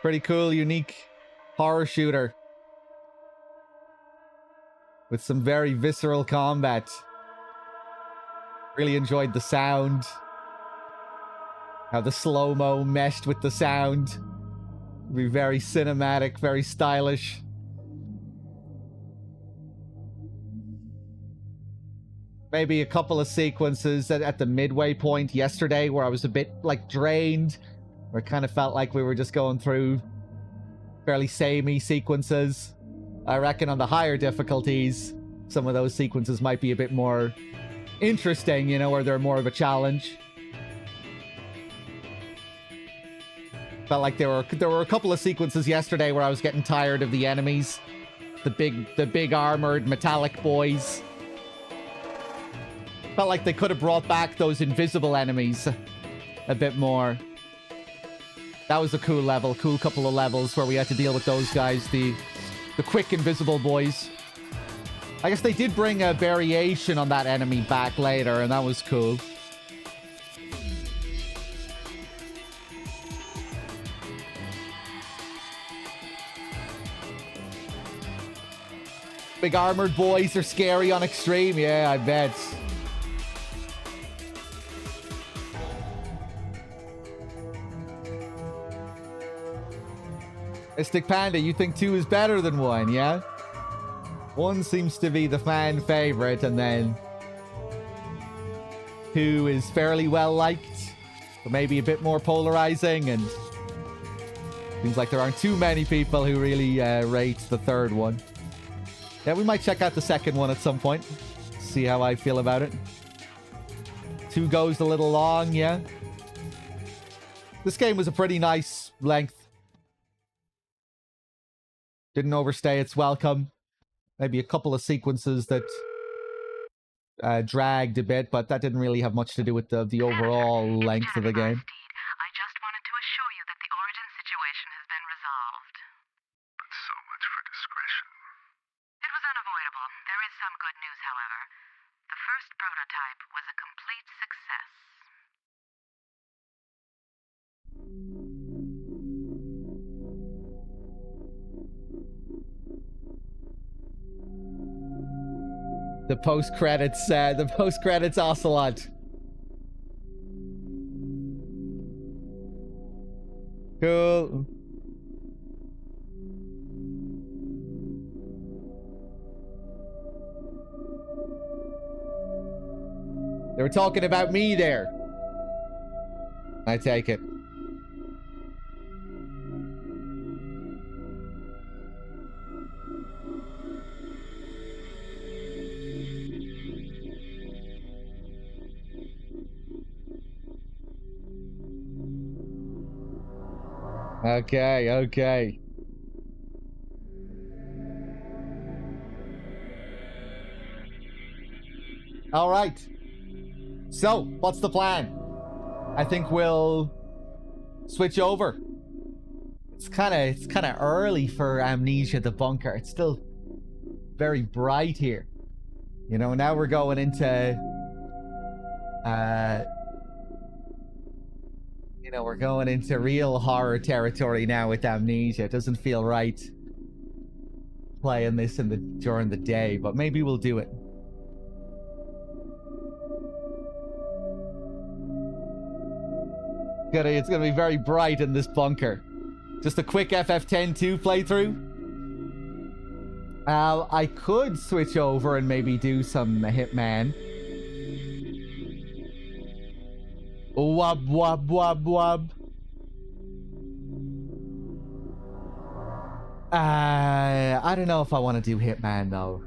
Pretty cool, unique horror shooter. With some very visceral combat. Really enjoyed the sound. How the slow-mo meshed with the sound. Be very cinematic, very stylish. Maybe a couple of sequences at the midway point yesterday where I was a bit, like, drained. Where it kind of felt like we were just going through fairly samey sequences. I reckon on the higher difficulties, some of those sequences might be a bit more interesting, you know, where they're more of a challenge. Felt like there were a couple of sequences yesterday where I was getting tired of the enemies. The big armored metallic boys. Felt like they could have brought back those invisible enemies a bit more. That was a cool level, cool couple of levels where we had to deal with those guys, the quick invisible boys. I guess they did bring a variation on that enemy back later, and that was cool. Big armored boys are scary on extreme. Yeah, I bet. Mystic Panda, you think 2 is better than 1, yeah? 1 seems to be the fan favorite, and then 2 is fairly well liked, but maybe a bit more polarizing, and seems like there aren't too many people who really rate the third one. Yeah, we might check out the second one at some point. See how I feel about it. 2 goes a little long, yeah. This game was a pretty nice length. Didn't overstay its welcome. Maybe a couple of sequences that dragged a bit, but that didn't really have much to do with the overall length of the game. I just wanted to assure you that the origin situation has been resolved. But so much for discretion. It was unavoidable. There is some good news, however. The first prototype was a complete success. The post-credits Ocelot. Cool. They were talking about me there. I take it. Okay, okay. All right. So, what's the plan? I think we'll switch over. It's kind of early for Amnesia the Bunker. It's still very bright here. You know, now we're going into we're going into real horror territory now with Amnesia. It doesn't feel right playing this during the day, but maybe we'll do it. It's gonna be very bright in this bunker. Just a quick FF10-2 playthrough. I could switch over and maybe do some Hitman. Wub wub wub wub. I don't know if I want to do Hitman though.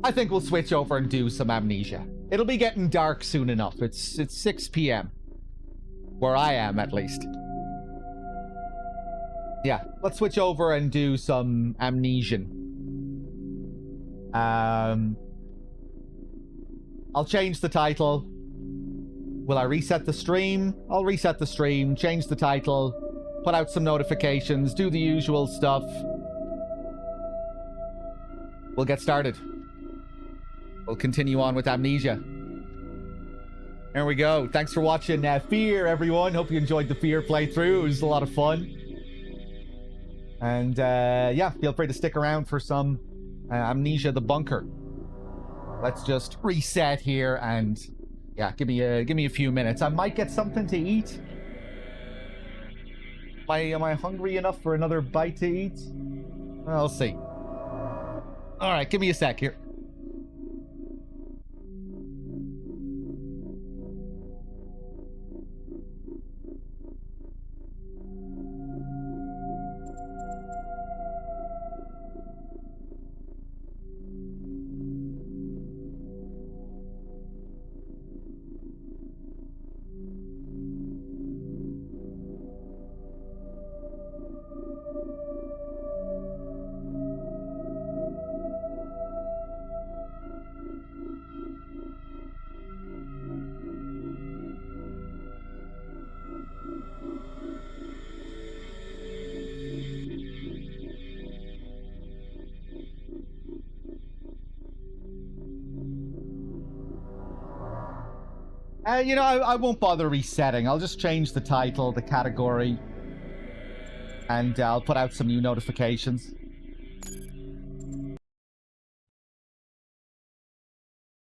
I think we'll switch over and do some Amnesia. It'll be getting dark soon enough. It's 6 p.m. Where I am, at least. Yeah, let's switch over and do some Amnesian. I'll change the title. Will I reset the stream? I'll reset the stream, change the title, put out some notifications, do the usual stuff. We'll get started. We'll continue on with Amnesia. There we go. Thanks for watching F.E.A.R, everyone. Hope you enjoyed the F.E.A.R playthrough. It was a lot of fun. And yeah, feel free to stick around for some Amnesia the Bunker. Let's just reset here and yeah, give me a few minutes. I might get something to eat. Am I hungry enough for another bite to eat? I'll see. All right, give me a sec here. You know, I won't bother resetting. I'll just change the title, the category, and I'll put out some new notifications.